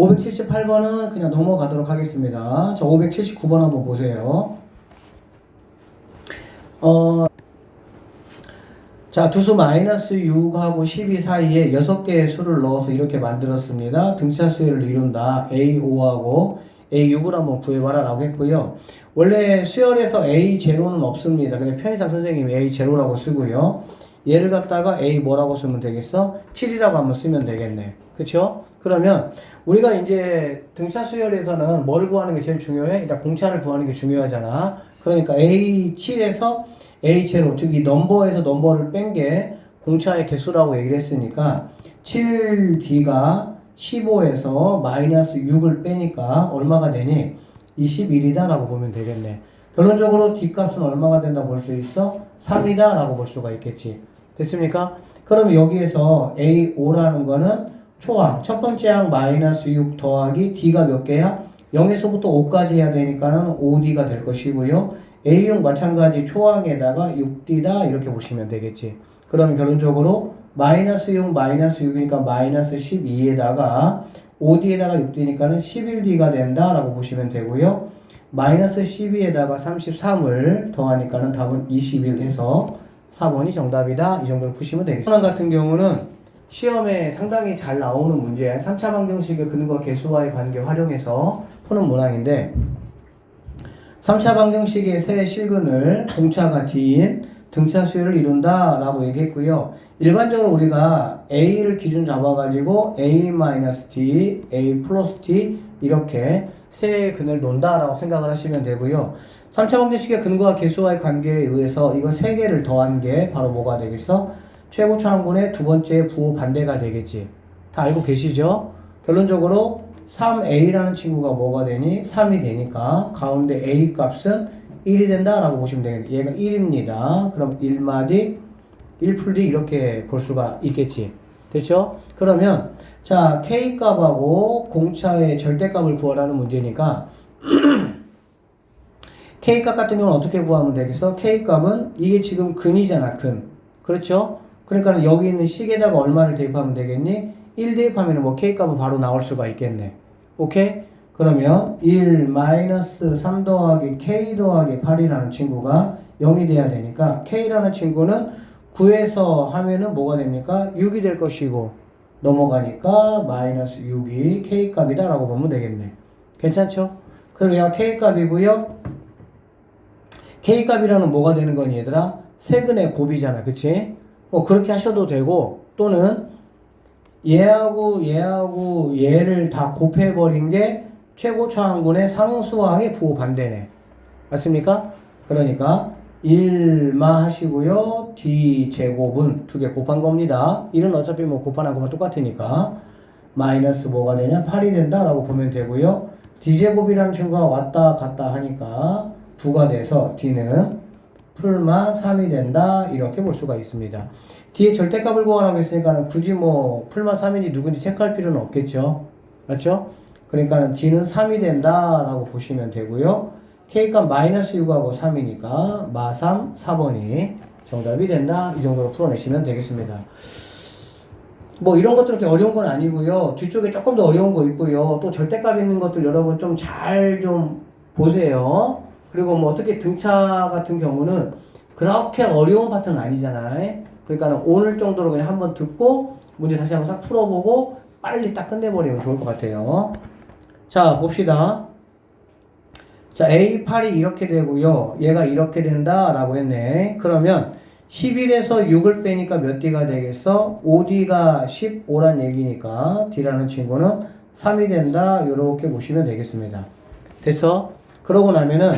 578번은 그냥 넘어가도록 하겠습니다. 자, 579번 한번 보세요. 자, 두수 마이너스 6하고 12 사이에 6개의 수를 넣어서 이렇게 만들었습니다. 등차 수열을 이룬다. A5하고 A6을 한번 구해봐라 라고 했고요. 원래 수열에서 A0는 없습니다. 그냥 편의상 선생님이 A0라고 쓰고요. 얘를 갖다가 A 뭐라고 쓰면 되겠어? 7이라고 한번 쓰면 되겠네. 그쵸? 그러면 우리가 이제 등차 수열에서는 뭐를 구하는 게 제일 중요해? 일단 공차를 구하는 게 중요하잖아. 그러니까 A7에서 A0, 즉 이 넘버에서 넘버를 뺀 게 공차의 개수라고 얘기를 했으니까 7D가 15에서 마이너스 6을 빼니까 얼마가 되니? 21이다 라고 보면 되겠네. 결론적으로 D 값은 얼마가 된다고 볼 수 있어? 3이다 라고 볼 수가 있겠지. 됐습니까? 그럼 여기에서 A5라는 거는 초항, 첫 번째 항 마이너스 6 더하기 D가 몇 개야? 0에서부터 5까지 해야 되니까는 5D가 될 것이고요. A형 마찬가지 초항에다가 6D다 이렇게 보시면 되겠지. 그럼 결론적으로 마이너스 6 마이너스 6이니까 마이너스 12에다가 5D에다가 6D니까는 11D가 된다 라고 보시면 되고요. 마이너스 12에다가 33을 더하니까는 답은 21 해서 4번이 정답이다. 이 정도로 푸시면 되겠습니다. 이번 같은 경우는 시험에 상당히 잘 나오는 문제 3차 방정식의 근과 계수와의 관계 활용해서 푸는 문항인데 3차 방정식의 세 실근을 공차가 D인 등차 수열을 이룬다 라고 얘기했고요. 일반적으로 우리가 A를 기준 잡아가지고 A-D, A 플러스 D 이렇게 세 근을 논다 라고 생각을 하시면 되고요. 3차 방정식의 근과 계수와의 관계에 의해서 이거 세 개를 더한 게 바로 뭐가 되겠어? 최고차항분의 두 번째 부호 반대가 되겠지. 다 알고 계시죠? 결론적으로 3a라는 친구가 뭐가 되니? 3이 되니까 가운데 a 값은 1이 된다 라고 보시면 되겠네. 얘가 1입니다. 그럼 1마디 1풀디 이렇게 볼 수가 있겠지. 됐죠? 그러면 자 k 값하고 공차의 절대값을 구하라는 문제니까 k 값 같은 경우는 어떻게 구하면 되겠어? k 값은 이게 지금 근이잖아. 근. 그렇죠? 그러니까 여기 있는 식에다가 얼마를 대입하면 되겠니? 1 대입하면 뭐 k 값은 바로 나올 수가 있겠네. 오케이? 그러면 1 마이너스 3 더하기 k 더하기 8이라는 친구가 0이 돼야 되니까 k라는 친구는 9에서 하면은 뭐가 됩니까? 6이 될 것이고 넘어가니까 마이너스 6이 k 값이다 라고 보면 되겠네. 괜찮죠? 그럼 얘가 k 값이고요. k 값이라는 뭐가 되는 거니 얘들아? 세근의 곱이잖아. 그치? 그렇게 하셔도 되고 또는 얘하고 얘를 다 곱해버린 게 최고차항분의 상수항의 부호 반대네. 맞습니까? 그러니까 1마 하시고요. D제곱은 두 개 곱한 겁니다. 1은 어차피 뭐 곱하는 거만 똑같으니까 마이너스 뭐가 되냐? 8이 된다 라고 보면 되고요. D제곱이라는 친구가 왔다 갔다 하니까 9가 돼서 D는 풀마 3이 된다 이렇게 볼 수가 있습니다. 뒤에 절대값을 구하라고 했으니까 굳이 뭐 풀마 3인지 누군지 체크할 필요는 없겠죠. 맞죠? 그러니까 D는 3이 된다 라고 보시면 되고요. K값 마이너스 6하고 3이니까 마 3, 4번이 정답이 된다. 이 정도로 풀어내시면 되겠습니다. 뭐 이런 것들 그렇게 어려운 건 아니고요. 뒤쪽에 조금 더 어려운 거 있고요. 또 절대값 있는 것들 여러분 좀 잘 좀 보세요. 그리고 뭐 어떻게 등차 같은 경우는 그렇게 어려운 파트는 아니잖아요. 그러니까 오늘 정도로 그냥 한번 듣고 문제 다시 한번 싹 풀어보고 빨리 딱 끝내버리면 좋을 것 같아요. 자 봅시다. 자 A8이 이렇게 되고요. 얘가 이렇게 된다 라고 했네. 그러면 11에서 6을 빼니까 몇 D가 되겠어? 5D가 15란 얘기니까 D라는 친구는 3이 된다 이렇게 보시면 되겠습니다. 됐어? 그러고 나면은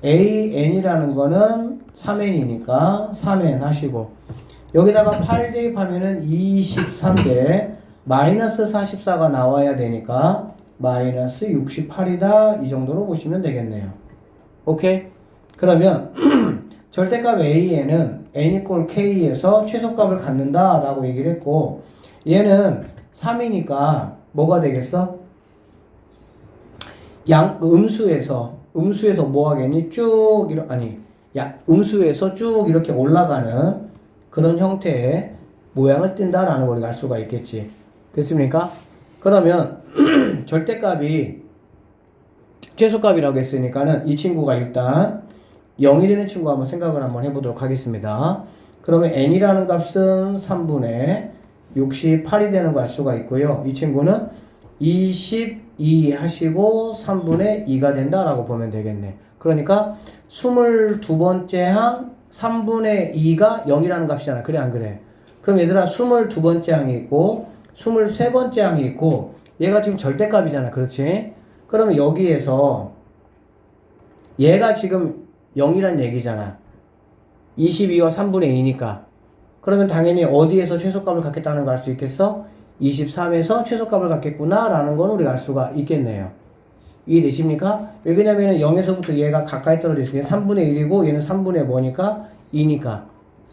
AN이라는 거는 3N이니까 3N 하시고 여기다가 8 대입하면은 23대 마이너스 44가 나와야 되니까 마이너스 68이다 이 정도로 보시면 되겠네요. 오케이? 그러면 절대값 A에는 N 이퀄 K에서 최소값을 갖는다 라고 얘기를 했고 얘는 3이니까 뭐가 되겠어? 음수에서 뭐 하겠니? 쭉 음수에서 쭉 이렇게 올라가는 그런 형태의 모양을 띈다라는 걸 우리가 알 수가 있겠지. 됐습니까? 그러면 절대값이 최소값이라고 했으니까는 이 친구가 일단 0이 되는 친구 한번 생각을 한번 해보도록 하겠습니다. 그러면 n이라는 값은 3분의 68이 되는 걸 알 수가 있고요. 이 친구는 22 하시고 3분의 2가 된다라고 보면 되겠네. 그러니까 22번째 항 3분의 2가 0이라는 값이잖아. 그래 안 그래? 그럼 얘들아 22번째 항이 있고 23번째 항이 있고 얘가 지금 절대값이잖아. 그렇지? 그러면 여기에서 얘가 지금 0이란 얘기잖아. 22와 3분의 2니까. 그러면 당연히 어디에서 최소값을 갖겠다는 걸 알 수 있겠어? 23에서 최소값을 갖겠구나 라는 건 우리가 알 수가 있겠네요. 이해되십니까? 왜 그러냐면 0에서부터 얘가 가까이 떨어져 있으니까 3분의 1이고 얘는 3분의 뭐니까? 2니까.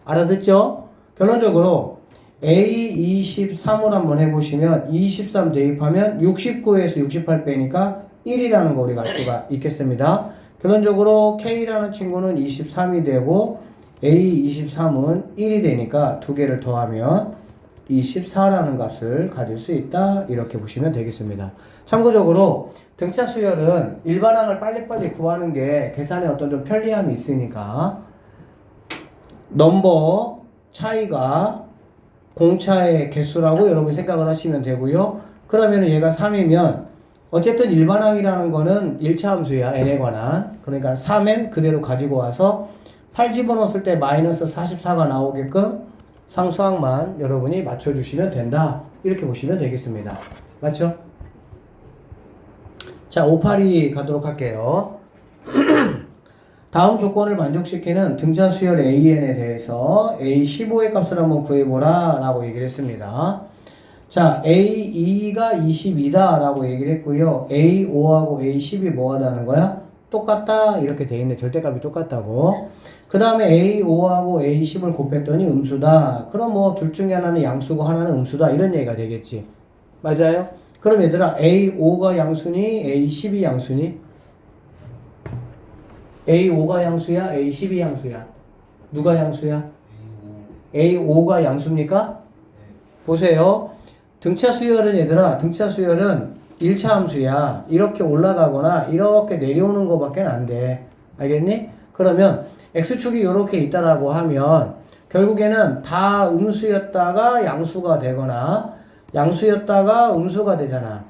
알아듣죠? 결론적으로 A23을 한번 해보시면 23 대입하면 69에서 68 빼니까 1이라는 거 우리가 알 수가 있겠습니다. 결론적으로 K라는 친구는 23이 되고 A23은 1이 되니까 두 개를 더하면 24라는 값을 가질 수 있다. 이렇게 보시면 되겠습니다. 참고적으로 등차 수열은 일반항을 빨리빨리 구하는 게 계산에 어떤 좀 편리함이 있으니까 넘버 차이가 공차의 개수라고 여러분이 생각을 하시면 되고요. 그러면 얘가 3이면 어쨌든 일반항이라는 거는 1차 함수야. n에 관한. 그러니까 3n 그대로 가지고 와서 8 집어넣었을 때 마이너스 44가 나오게끔 상수항만 여러분이 맞춰주시면 된다. 이렇게 보시면 되겠습니다. 맞죠? 자, 582 가도록 할게요. 다음 조건을 만족시키는 등차 수열 AN에 대해서 A15의 값을 한번 구해보라 라고 얘기를 했습니다. 자, A2가 22다 라고 얘기를 했고요. A5하고 A10이 뭐 하다는 거야? 똑같다 이렇게 돼 있네. 절대값이 똑같다고. 그 다음에 A5하고 A10을 곱했더니 음수다. 그럼 뭐 둘 중에 하나는 양수고 하나는 음수다 이런 얘기가 되겠지. 맞아요? 그럼 얘들아 A5가 양수니 A10이 양수니? A5가 양수야? A10이 양수야? 누가 양수야? A5가 양수입니까? 보세요. 등차 수열은 얘들아 등차 수열은 1차 함수야. 이렇게 올라가거나 이렇게 내려오는 거밖에 안 돼. 알겠니? 그러면 X축이 이렇게 있다라고 하면 결국에는 다 음수였다가 양수가 되거나 양수였다가 음수가 되잖아.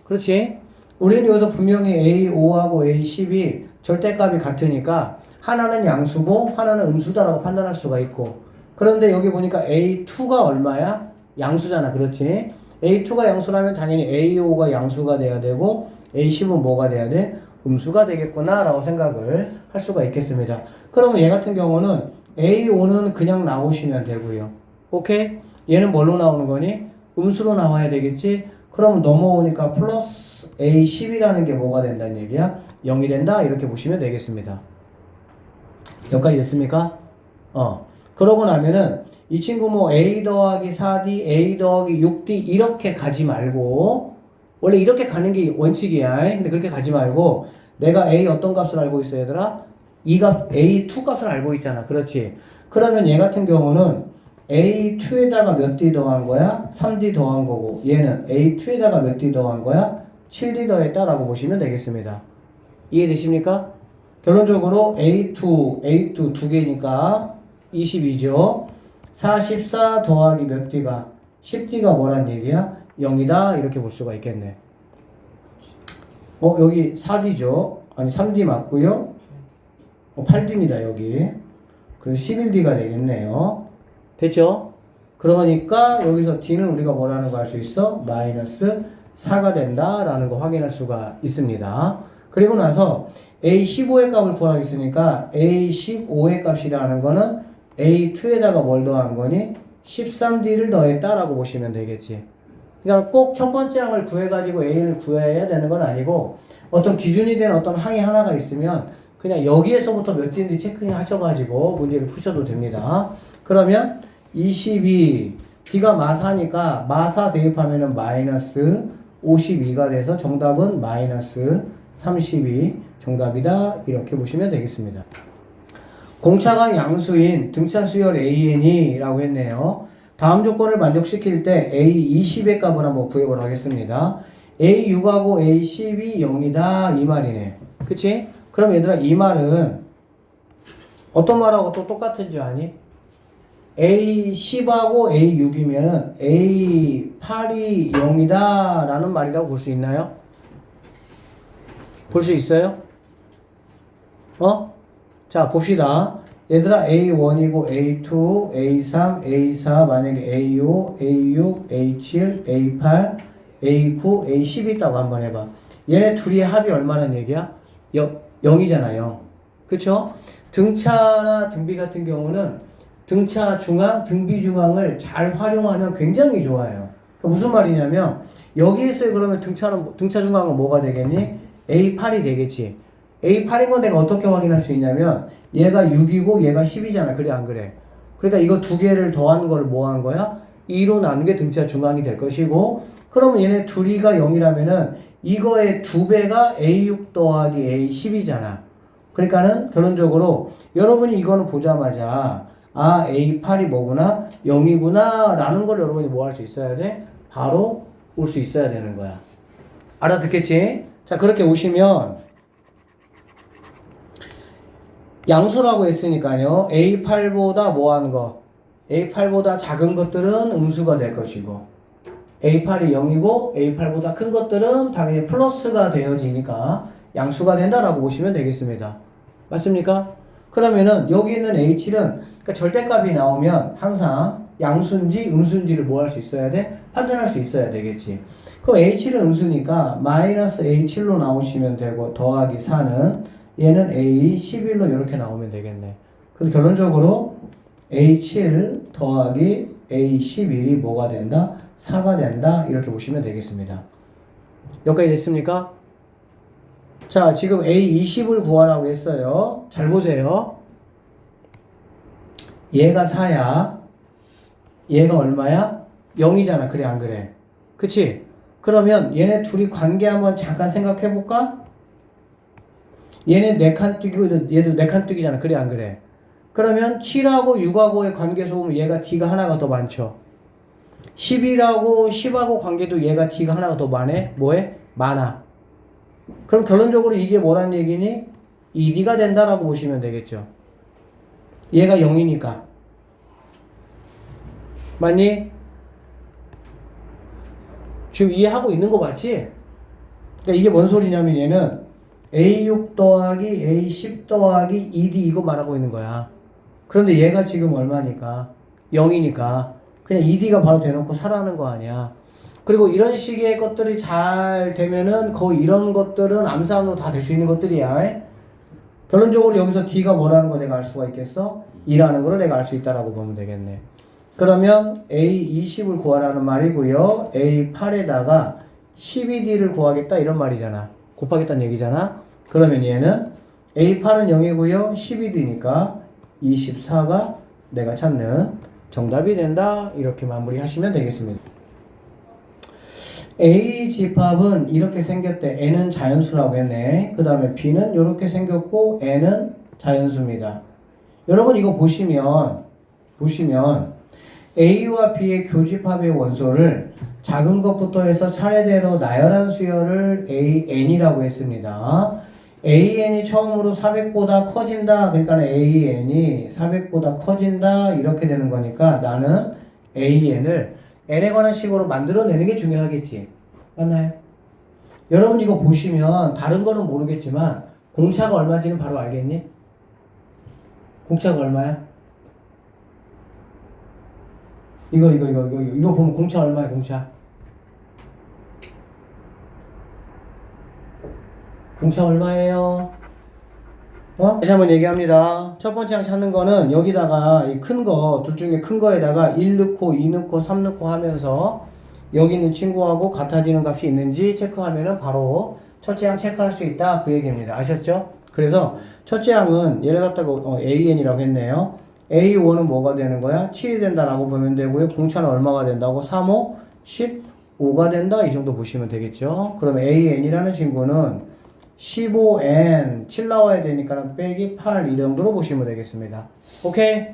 그렇지? 우리는 여기서 분명히 A5하고 A10이 절대값이 같으니까 하나는 양수고 하나는 음수다라고 판단할 수가 있고 그런데 여기 보니까 A2가 얼마야? 양수잖아. 그렇지? A2가 양수라면 당연히 A5가 양수가 돼야 되고 A10은 뭐가 돼야 돼? 음수가 되겠구나 라고 생각을 할 수가 있겠습니다. 그러면 얘 같은 경우는 A5는 그냥 나오시면 되고요. 오케이? 얘는 뭘로 나오는 거니? 음수로 나와야 되겠지? 그럼 넘어오니까 플러스 A10이라는 게 뭐가 된다는 얘기야? 0이 된다? 이렇게 보시면 되겠습니다. 여기까지 됐습니까? 그러고 나면은 이 친구 뭐 A 더하기 4D, A 더하기 6D 이렇게 가지 말고 원래 이렇게 가는 게 원칙이야. 근데 그렇게 가지 말고 내가 A 어떤 값을 알고 있어 얘들아? A2 값을 알고 있잖아. 그렇지? 그러면 얘 같은 경우는 A2에다가 몇 D 더한 거야? 3D 더한 거고 얘는 A2에다가 몇 D 더한 거야? 7D 더했다라고 보시면 되겠습니다. 이해되십니까? 결론적으로 A2 두 개니까 22죠. 44 더하기 몇 D가? 10D가 뭐란 얘기야? 0이다 이렇게 볼 수가 있겠네. 여기 4D죠. 아니 3D 맞고요. 8D입니다 여기. 그래서 11D가 되겠네요. 됐죠? 그러니까 여기서 D는 우리가 뭐라는 거 알 수 있어? 마이너스 4가 된다라는 거 확인할 수가 있습니다. 그리고 나서 A15의 값을 구하라고 했으니까 A15의 값이라는 거는 A2에다가 뭘 더한 거니? 13D를 더했다라고 보시면 되겠지. 그러니까 꼭 첫 번째 항을 구해가지고 A를 구해야 되는 건 아니고 어떤 기준이 된 어떤 항이 하나가 있으면 그냥 여기에서부터 몇 D인지 체크하셔가지고 문제를 푸셔도 됩니다. 그러면 22 D가 마사니까 마사 대입하면은 마이너스 52가 돼서 정답은 마이너스 32 정답이다 이렇게 보시면 되겠습니다. 공차가 양수인 등차 수열 AN이라고 했네요. 다음 조건을 만족시킬 때 A20의 값을 한번 구해보도록 하겠습니다. A6하고 A10이 0이다 이 말이네. 그치? 그럼 얘들아 이 말은 어떤 말하고 또 똑같은 줄 아니? A10하고 A6이면 A8이 0이다 라는 말이라고 볼 수 있나요? 볼 수 있어요? 자 봅시다. 얘들아 A1이고 A2, A3, A4 만약에 A5, A6, A7, A8, A9, A10이 있다고 한번 해봐. 얘네 둘이 합이 얼마나 얘기야? 0이잖아 0. 그쵸? 등차나 등비 같은 경우는 등차 중앙, 등비 중앙을 잘 활용하면 굉장히 좋아요. 그러니까 무슨 말이냐면 여기에서의 그러면 등차 중앙은 뭐가 되겠니? A8이 되겠지. A8인 건 내가 어떻게 확인할 수 있냐면 얘가 6이고 얘가 10이잖아. 그래 안 그래? 그러니까 이거 두 개를 더한 걸 뭐 한 거야? 2로 나눈 게 등차 중앙이 될 것이고 그러면 얘네 둘이가 0이라면은 이거의 두 배가 A6 더하기 A10이잖아. 그러니까는 결론적으로 여러분이 이거는 보자마자 아 A8이 뭐구나 0이구나 라는 걸 여러분이 뭐 할 수 있어야 돼? 바로 올 수 있어야 되는 거야. 알아듣겠지? 자 그렇게 오시면 양수라고 했으니까요 A8보다 뭐 하는 거? A8보다 작은 것들은 음수가 될 것이고 A8이 0이고 A8보다 큰 것들은 당연히 플러스가 되어지니까 양수가 된다라고 보시면 되겠습니다. 맞습니까? 그러면은 여기 있는 H는 그러니까 절대값이 나오면 항상 양수인지 음수인지를 뭐 할 수 있어야 돼? 판단할 수 있어야 되겠지. 그럼 H는 음수니까 마이너스 A7로 나오시면 되고 더하기 4는 얘는 A11로 이렇게 나오면 되겠네. 그래서 결론적으로 A7 더하기 A11이 뭐가 된다? 4가 된다. 이렇게 보시면 되겠습니다. 여기까지 됐습니까? 자, 지금 A20을 구하라고 했어요. 잘 보세요. 얘가 4야. 얘가 얼마야? 0이잖아. 그래, 안 그래? 그치? 그러면 얘네 둘이 관계 한번 잠깐 생각해 볼까? 얘네 4칸 뜨기고 얘도 4칸 뜨기잖아. 그래, 안 그래? 그러면 7하고 6하고의 관계에서 보면 얘가 D가 하나가 더 많죠. 11하고 10하고 관계도 얘가 D가 하나가 더 많네? 뭐해? 많아. 그럼 결론적으로 이게 뭐란 얘기니? 2D가 된다라고 보시면 되겠죠. 얘가 0이니까. 맞니? 지금 이해하고 있는 거 맞지? 그러니까 이게 뭔 소리냐면 얘는 A6 더하기 A10 더하기 2D 이거 말하고 있는 거야. 그런데 얘가 지금 얼마니까? 0이니까. 그냥 2D가 바로 대놓고 사라는 거 아니야. 그리고 이런 식의 것들이 잘 되면은 거의 이런 것들은 암산으로 다 될 수 있는 것들이야. 결론적으로 여기서 D가 뭐라는 거 내가 알 수가 있겠어? 2라는 거를 내가 알 수 있다라고 보면 되겠네. 그러면 A20을 구하라는 말이고요. A8에다가 12D를 구하겠다 이런 말이잖아. 곱하겠다는 얘기잖아. 그러면 얘는 A8은 0이고요. 12D니까 24가 내가 찾는 정답이 된다. 이렇게 마무리하시면 되겠습니다. A 집합은 이렇게 생겼대. N은 자연수라고 했네. 그 다음에 B는 이렇게 생겼고 N은 자연수입니다. 여러분 이거 보시면 A와 B의 교집합의 원소를 작은 것부터 해서 차례대로 나열한 수열을 AN이라고 했습니다. AN이 처음으로 400보다 커진다. 그러니까 AN이 400보다 커진다. 이렇게 되는 거니까 나는 AN을 N에 관한 식으로 만들어내는 게 중요하겠지. 맞나요? 여러분 이거 보시면 다른 거는 모르겠지만 공차가 얼마인지는 바로 알겠니? 공차가 얼마야? 이거 보면 공차 얼마야, 공차? 공차 얼마예요? 다시 한번 얘기합니다. 첫 번째 항 찾는 거는 여기다가 이 큰 거, 둘 중에 큰 거에다가 1 넣고 2 넣고 3 넣고 하면서 여기 있는 친구하고 같아지는 값이 있는지 체크하면은 바로 첫째 항 체크할 수 있다. 그 얘기입니다. 아셨죠? 그래서 첫째 항은 얘를 갖다가 AN이라고 했네요. A1은 뭐가 되는 거야? 7이 된다라고 보면 되고요. 공차는 얼마가 된다고? 3, 5, 15가 된다. 이 정도 보시면 되겠죠. 그럼 AN이라는 친구는 15N 7 나와야 되니까 빼기 8 이 정도로 보시면 되겠습니다. 오케이?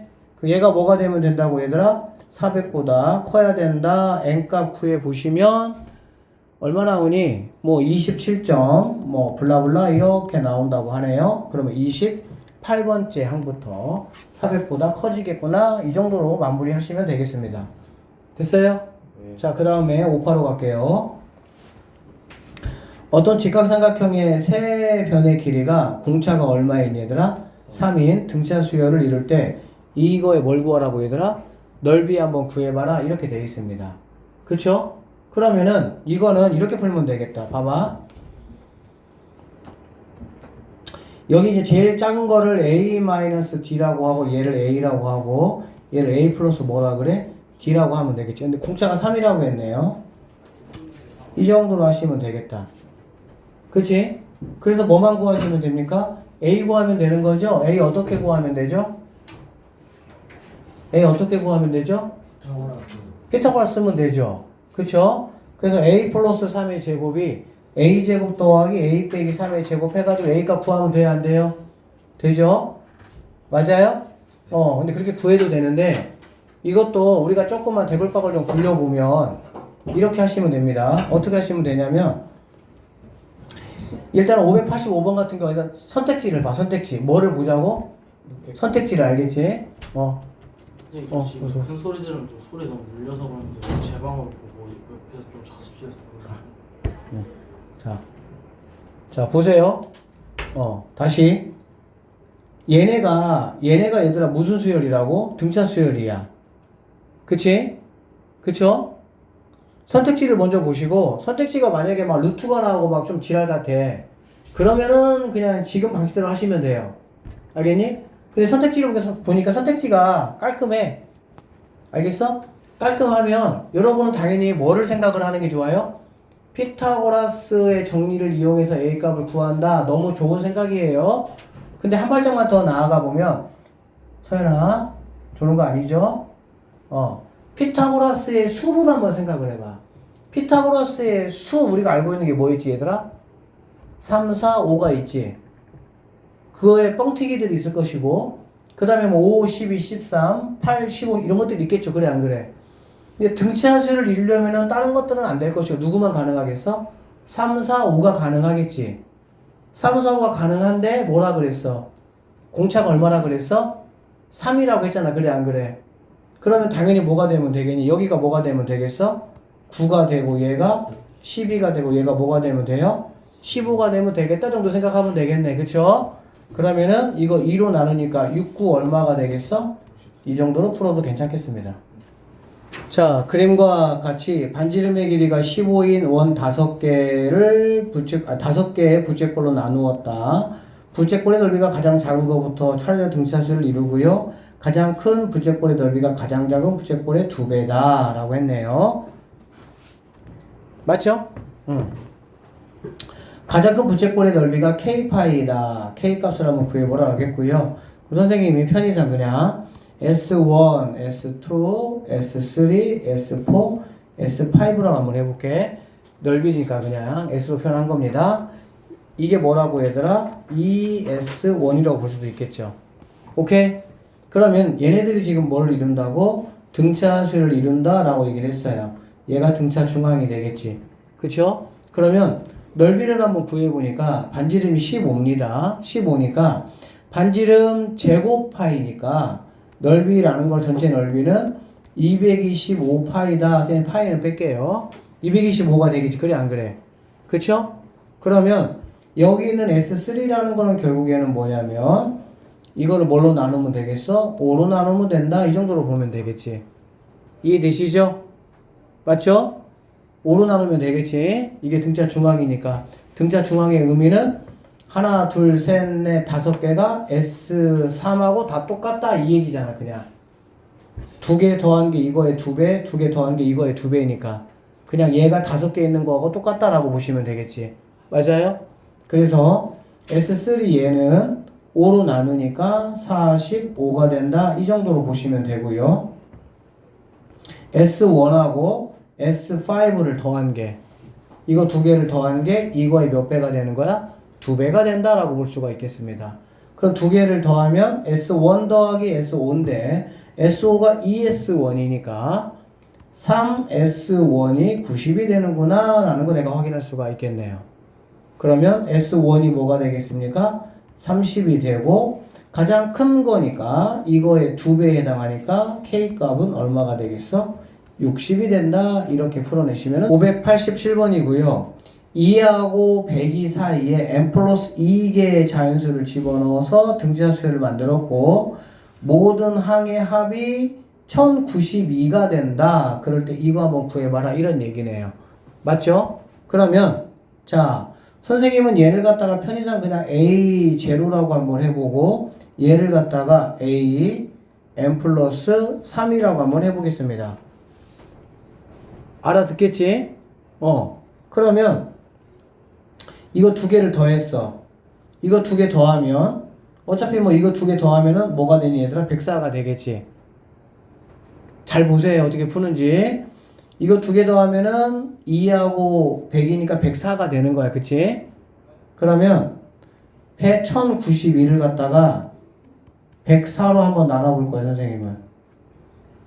얘가 뭐가 되면 된다고 얘들아? 400보다 커야 된다. N값 구해 보시면 얼마 나오니? 뭐 27점 뭐 블라블라 이렇게 나온다고 하네요. 그러면 28번째 항부터 400보다 커지겠구나 이 정도로 마무리 하시면 되겠습니다. 됐어요? 네. 자, 그 다음에 5파로 갈게요. 어떤 직각삼각형의 세 변의 길이가 공차가 얼마인 얘들아? 3인 등차 수열을 이룰 때 이거에 뭘 구하라고 얘들아? 넓이 한번 구해봐라 이렇게 되어 있습니다. 그쵸? 그러면은 이거는 이렇게 풀면 되겠다. 봐봐. 여기 이제 제일 작은 거를 a-d라고 하고 얘를 a라고 하고 얘를 a 플러스 뭐라 그래? d라고 하면 되겠죠. 근데 공차가 3이라고 했네요. 이 정도로 하시면 되겠다. 그치? 그래서 뭐만 구하시면 됩니까? a 구하면 되는 거죠? a 어떻게 구하면 되죠? a 어떻게 구하면 되죠? 피타고라스 쓰면 되죠. 그쵸? 그래서 a 플러스 3의 제곱이 a 제곱 더하기 a 빼기 3의 제곱 해가지고 a 값 구하면 돼요? 안 돼요? 되죠? 맞아요? 근데 그렇게 구해도 되는데 이것도 우리가 조금만 대불박을 좀 굴려보면 이렇게 하시면 됩니다. 어떻게 하시면 되냐면 일단 585번 같은 경우 일단 선택지를 봐. 선택지. 뭐를 보자고? 선택지를 알겠지? 근데 지금 그래서. 큰 소리 들으면 좀 소리 너무 울려서 그런데 제 방을 보고 옆에서 좀 자습실에서 그러거든요. 자, 보세요. 다시. 얘네가 얘들아 무슨 수열이라고? 등차 수열이야. 그치? 그쵸? 선택지를 먼저 보시고, 선택지가 만약에 막 루트가 나오고 막 좀 지랄 같아. 그러면은 그냥 지금 방식대로 하시면 돼요. 알겠니? 근데 선택지를 보니까 선택지가 깔끔해. 알겠어? 깔끔하면 여러분은 당연히 뭐를 생각을 하는 게 좋아요? 피타고라스의 정리를 이용해서 A 값을 구한다. 너무 좋은 생각이에요. 근데 한 발짝만 더 나아가 보면 서연아, 좋은 거 아니죠? 피타고라스의 수를 한번 생각을 해봐. 피타고라스의 수 우리가 알고 있는 게 뭐 있지 얘들아? 3, 4, 5가 있지. 그거에 뻥튀기들이 있을 것이고 그 다음에 뭐 5, 12, 13, 8, 15 이런 것들이 있겠죠. 그래 안 그래? 근데 등차수를 이루려면은 다른 것들은 안 될 것이고 누구만 가능하겠어? 3, 4, 5가 가능하겠지. 3, 4, 5가 가능한데 뭐라 그랬어? 공차가 얼마나 그랬어? 3이라고 했잖아. 그래 안 그래? 그러면 당연히 뭐가 되면 되겠니? 여기가 뭐가 되면 되겠어? 9가 되고 얘가 12가 되고 얘가 뭐가 되면 돼요? 15가 되면 되겠다 정도 생각하면 되겠네. 그쵸? 그러면은 이거 2로 나누니까 6, 9 얼마가 되겠어? 이 정도로 풀어도 괜찮겠습니다. 자, 그림과 같이 반지름의 길이가 15인 원 5개를 5개의 부채꼴로 나누었다. 부채꼴의 넓이가 가장 작은 것부터 차례대로 등차수를 이루고요. 가장 큰 부채꼴의 넓이가 가장 작은 부채꼴의 2배다 라고 했네요. 맞죠? 응. 가장 큰 부채꼴의 넓이가 K파이다. K 값을 한번 구해보라 하겠고요. 선생님이 편의상 그냥 S1, S2, S3, S4, S5로 한번 해볼게. 넓이니까 그냥 S로 표현한 겁니다. 이게 뭐라고 얘들아? ES1이라고 볼 수도 있겠죠. 오케이? 그러면 얘네들이 지금 뭘 이룬다고? 등차수를 이룬다 라고 얘기를 했어요. 얘가 등차 중앙이 되겠지. 그쵸? 그러면 넓이를 한번 구해보니까 반지름이 15입니다. 15니까 반지름 제곱파이니까 넓이라는 걸 전체 넓이는 225파이다. 선생님 파이는 뺄게요. 225가 되겠지. 그래 안 그래? 그쵸? 그러면 여기 있는 S3라는 거는 결국에는 뭐냐면 이거를 뭘로 나누면 되겠어? 5로 나누면 된다. 이 정도로 보면 되겠지. 이해되시죠? 맞죠? 5로 나누면 되겠지. 이게 등차 중앙이니까. 등차 중앙의 의미는 하나, 둘, 셋, 넷, 5개가 S3하고 다 똑같다 이 얘기잖아. 그냥 2개 더한 게 이거의 2배, 2개 더한 게 이거의 2배니까 그냥 얘가 5개 있는 거하고 똑같다라고 보시면 되겠지. 맞아요? 그래서 S3 얘는 5로 나누니까 45가 된다. 이 정도로 보시면 되고요. S1하고 S5를 더한 게 이거 2개를 더한 게 이거의 몇 배가 되는 거야? 2배가 된다라고 볼 수가 있겠습니다. 그럼 2개를 더하면 S1 더하기 S5인데 S5가 ES1이니까 3S1이 90이 되는구나 라는 거 내가 확인할 수가 있겠네요. 그러면 S1이 뭐가 되겠습니까? 30이 되고 가장 큰 거니까 이거의 2배에 해당하니까 K값은 얼마가 되겠어? 60이 된다. 이렇게 풀어내시면 587번이고요. 2하고 102 사이에 n 플러스 2개의 자연수를 집어넣어서 등지사 수열을 만들었고 모든 항의 합이 1092가 된다. 그럴 때 이거 한번 구해봐라. 이런 얘기네요. 맞죠? 그러면 자 선생님은 얘를 갖다가 편의상 그냥 A0라고 한번 해보고 얘를 갖다가 A n 플러스 3이라고 한번 해보겠습니다. 알아듣겠지? 그러면 이거 두 개를 더했어. 이거 두 개 더하면 어차피 뭐 이거 두 개 더하면은 뭐가 되니 얘들아? 104가 되겠지. 잘 보세요. 어떻게 푸는지. 이거 두 개 더하면은 2하고 100이니까 104가 되는 거야. 그치? 그러면 1091을 갖다가 104로 한번 나눠볼 거야, 선생님은.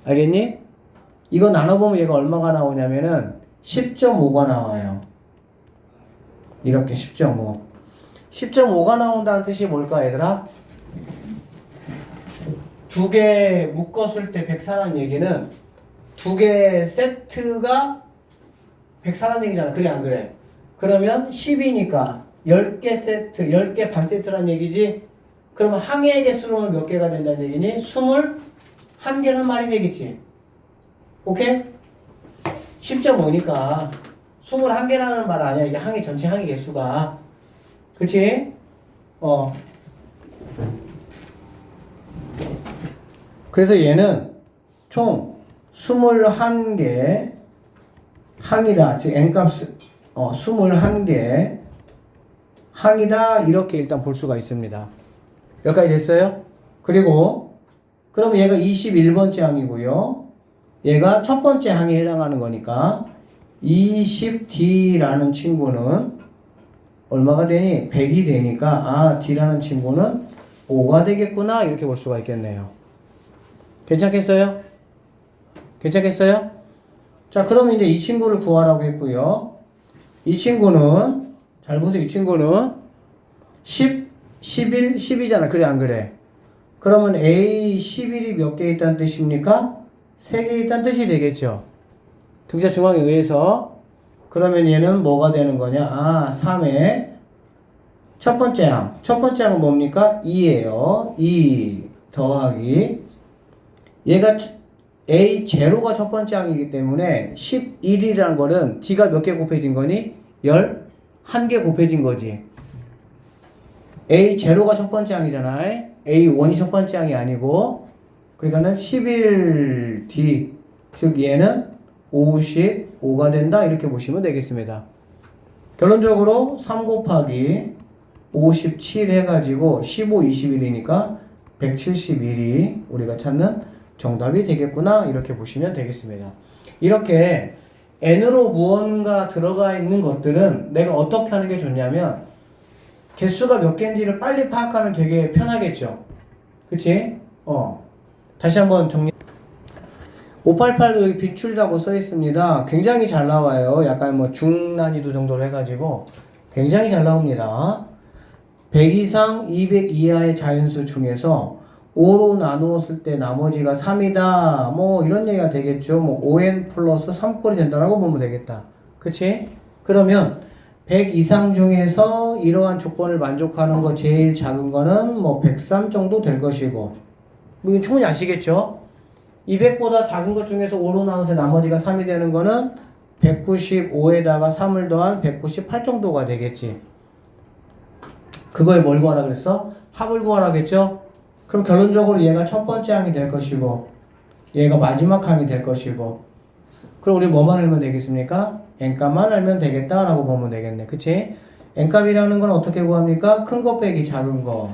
알겠니? 이거 나눠보면 얘가 얼마가 나오냐면은 10.5가 나와요. 이렇게 10.5. 10.5가 나온다는 뜻이 뭘까, 얘들아? 두 개 묶었을 때 104라는 얘기는 두 개 세트가 104라는 얘기잖아. 그래, 안 그래? 그러면 10이니까 10개 세트, 10개 반 세트란 얘기지? 그러면 항의 개수로는 몇 개가 된다는 얘기니? 21개란 말이 되겠지? 오케이? 10.5니까 21개라는 말 아니야. 이게 항의 전체 항의 개수가. 그치? 그래서 얘는 총 21개 항이다. 즉 n값 21개 항이다. 이렇게 일단 볼 수가 있습니다. 여기까지 됐어요? 그리고 그럼 얘가 21번째 항이고요. 얘가 첫 번째 항에 해당하는 거니까 20D라는 친구는 얼마가 되니? 100이 되니까 D라는 친구는 5가 되겠구나. 이렇게 볼 수가 있겠네요. 괜찮겠어요? 괜찮겠어요? 자, 그럼 이제 이 친구를 구하라고 했고요. 이 친구는 잘 보세요. 이 친구는 10, 11, 10이잖아. 그래 안 그래? 그러면 A 11이 몇 개 있다는 뜻입니까? 3개 있다는 뜻이 되겠죠. 등자 중앙에 의해서. 그러면 얘는 뭐가 되는 거냐? 3의 첫 번째 항. 첫 번째 항은 뭡니까? 2예요. 2 더하기 얘가 A0가 첫 번째 항이기 때문에 11이라는 거는 D가 몇 개 곱해진 거니? 11개 곱해진 거지. A0가 첫 번째 항이잖아. A1이 첫 번째 항이 아니고 그러니까는 11D 즉 얘는 55가 된다. 이렇게 보시면 되겠습니다. 결론적으로 3 곱하기 57 해가지고 15, 21이니까 171이 우리가 찾는 정답이 되겠구나. 이렇게 보시면 되겠습니다. 이렇게 n으로 무언가 들어가 있는 것들은 내가 어떻게 하는 게 좋냐면 개수가 몇 개인지를 빨리 파악하면 되게 편하겠죠. 그치? 다시 한번 정리. 588도 여기 비출이라고 써 있습니다. 굉장히 잘 나와요. 약간 뭐 중난이도 정도로 해가지고 굉장히 잘 나옵니다. 100 이상 200 이하의 자연수 중에서 5로 나누었을 때 나머지가 3이다. 뭐 이런 얘기가 되겠죠. 뭐 5n 플러스 3꼴이 된다라고 보면 되겠다. 그치? 그러면 100 이상 중에서 이러한 조건을 만족하는 거 제일 작은 거는 뭐 103 정도 될 것이고 뭐 이건 충분히 아시겠죠? 200보다 작은 것 중에서 5로 나눠서 나머지가 3이 되는 거는 195에다가 3을 더한 198 정도가 되겠지. 그거에 뭘 구하라 그랬어? 합을 구하라겠죠? 그럼 결론적으로 얘가 첫 번째 항이 될 것이고 얘가 마지막 항이 될 것이고 그럼 우리 뭐만 알면 되겠습니까? n값만 알면 되겠다라고 보면 되겠네. 그치? n값이라는 건 어떻게 구합니까? 큰 거 빼기 작은 거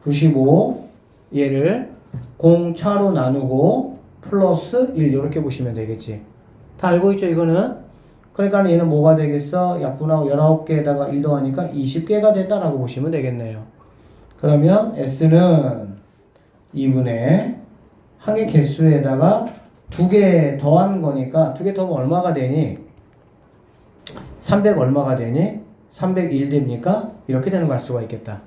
95 얘를 공차로 나누고 플러스 1 이렇게 보시면 되겠지. 다 알고 있죠 이거는? 그러니까 얘는 뭐가 되겠어? 약분하고 19개에다가 1 더하니까 20개가 된다라고 보시면 되겠네요. 그러면 S는 2분의 항의 개수에다가 두 개 더한 거니까 두 개 더하면 얼마가 되니? 300 얼마가 되니? 301 됩니까? 이렇게 되는 거 알 수가 있겠다.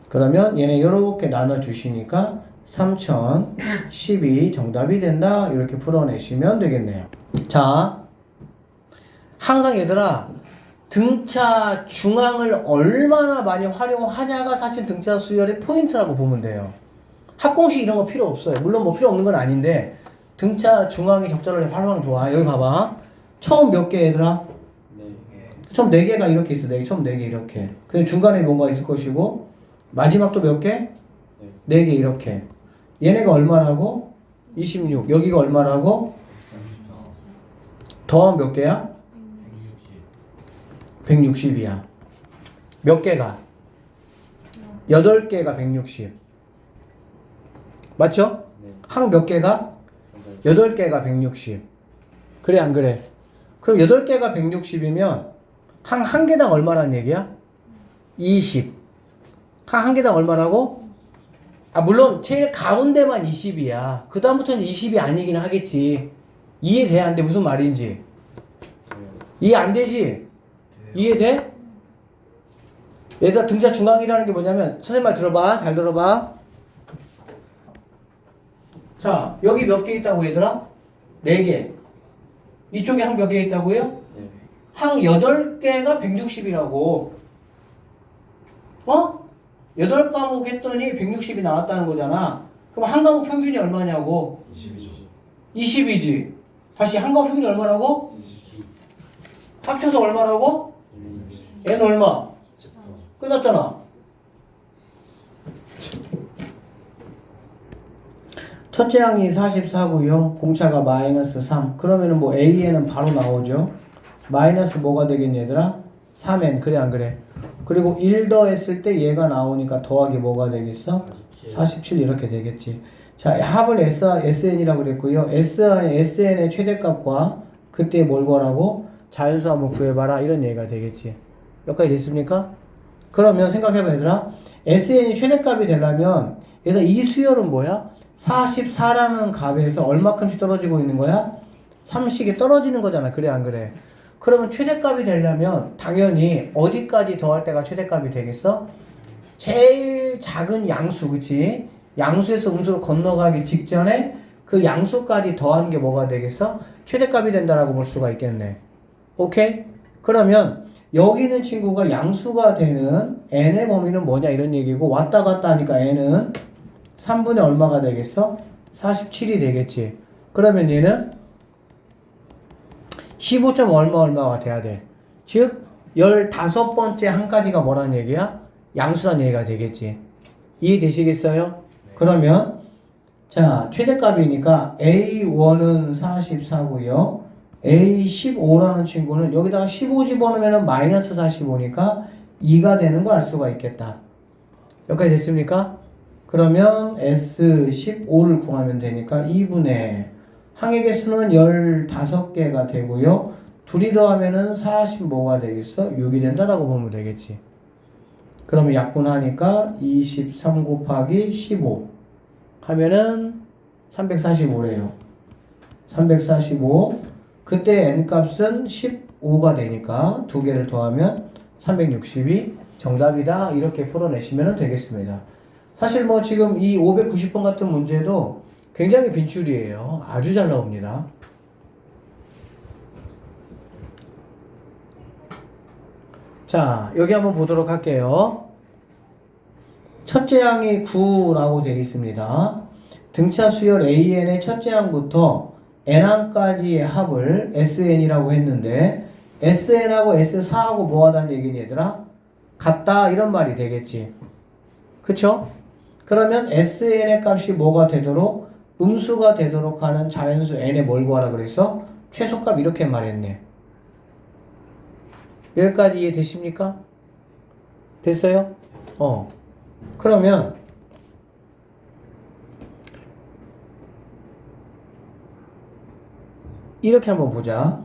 그러면 얘네 이렇게 나눠주시니까 3012 정답이 된다. 이렇게 풀어내시면 되겠네요. 자, 항상 얘들아 등차 중앙을 얼마나 많이 활용하냐가 사실 등차 수열의 포인트라고 보면 돼요. 합공식 이런 거 필요 없어요. 물론 뭐 필요 없는 건 아닌데 등차 중앙의 적절을 활용하면 좋아. 여기 봐봐. 처음 몇 개 얘들아? 처음 4개가 이렇게 있어. 처음 4개 이렇게. 그럼 중간에 뭔가 있을 것이고 마지막도 몇 개? 4개 이렇게. 얘네가 얼마라고? 26. 여기가 얼마라고? 더하면 몇 개야? 160이야. 몇 개가? 8개가 160. 맞죠? 항 몇 개가? 8개가 160. 그래 안 그래? 그럼 8개가 160이면 항 한 개당 얼마라는 얘기야? 20. 항 한 개당 얼마라고? 아 물론 제일 가운데만 20이야. 그 다음부터는 20이 아니긴 하겠지. 이해돼? 안 돼? 무슨 말인지? 이해 안 되지? 이해돼? 얘들아 등차 중앙이라는 게 뭐냐면 선생님 말 들어봐. 잘 들어봐. 자 여기 몇 개 있다고 얘들아? 4개. 이쪽에 항 몇 개 있다고요? 항 8개가 160이라고. 어? 8과목 했더니 160이 나왔다는 거잖아. 그럼 한 과목 평균이 얼마냐고? 20이지. 다시 한 과목 평균이 얼마라고? 합쳐서 얼마라고? 얘는 얼마? 끝났잖아. 첫째 항이 44고요. 공차가 마이너스 3. 그러면은 뭐 A에는 바로 나오죠. 마이너스 뭐가 되겠니 얘들아? 3n. 그래 안 그래? 그리고 1 더했을 때 얘가 나오니까 더하기 뭐가 되겠어? 47 이렇게 되겠지. 자, 합을 SN이라고 그랬고요. SN의 최대값과 그때 뭘 구하라고? 자연수 한번 구해봐라. 이런 얘기가 되겠지. 여기까지 됐습니까? 그러면 생각해봐 얘들아. SN이 최대값이 되려면 얘들아 이 수열은 뭐야? 44라는 값에서 얼마큼씩 떨어지고 있는 거야? 30이 떨어지는 거잖아. 그래 안 그래? 그러면 최대값이 되려면 당연히 어디까지 더할 때가 최대값이 되겠어? 제일 작은 양수, 그치? 양수에서 음수로 건너가기 직전에 그 양수까지 더한 게 뭐가 되겠어? 최대값이 된다라고 볼 수가 있겠네. 오케이? 그러면 여기 있는 친구가 양수가 되는 n의 범위는 뭐냐 이런 얘기고 왔다 갔다 하니까 n은 3분의 얼마가 되겠어? 47이 되겠지. 그러면 얘는 15점 얼마가 돼야 돼. 즉 15번째 한까지가 뭐라는 얘기야? 양수라는 얘기가 되겠지. 이해되시겠어요? 그러면 자 최대값이니까 A1은 44고요. A15라는 친구는 여기다가 15 집어넣으면 마이너스 45니까 2가 되는 거 알 수가 있겠다. 여기까지 됐습니까? 그러면 S15를 구하면 되니까 2분의 항의 개수는 15개가 되고요. 둘이 더하면은 40 뭐가 되겠어? 6이 된다라고 보면 되겠지. 그러면 약분하니까 23 곱하기 15 하면은 345래요. 345. 그때 n값은 15가 되니까 두 개를 더하면 360이 정답이다. 이렇게 풀어내시면 되겠습니다. 사실 뭐 지금 이 590번 같은 문제도 굉장히 빈출이에요. 아주 잘 나옵니다. 자, 여기 한번 보도록 할게요. 첫째 항이 9라고 되어 있습니다. 등차 수열 AN의 첫째 항부터 N항까지의 합을 SN이라고 했는데 SN하고 S4하고 뭐 하다는 얘기니 얘들아? 같다 이런 말이 되겠지. 그쵸? 그러면 SN의 값이 뭐가 되도록? 음수가 되도록 하는 자연수 N에 뭘 구하라 그랬어? 최소값 이렇게 말했네. 여기까지 이해되십니까? 됐어요? 그러면 이렇게 한번 보자.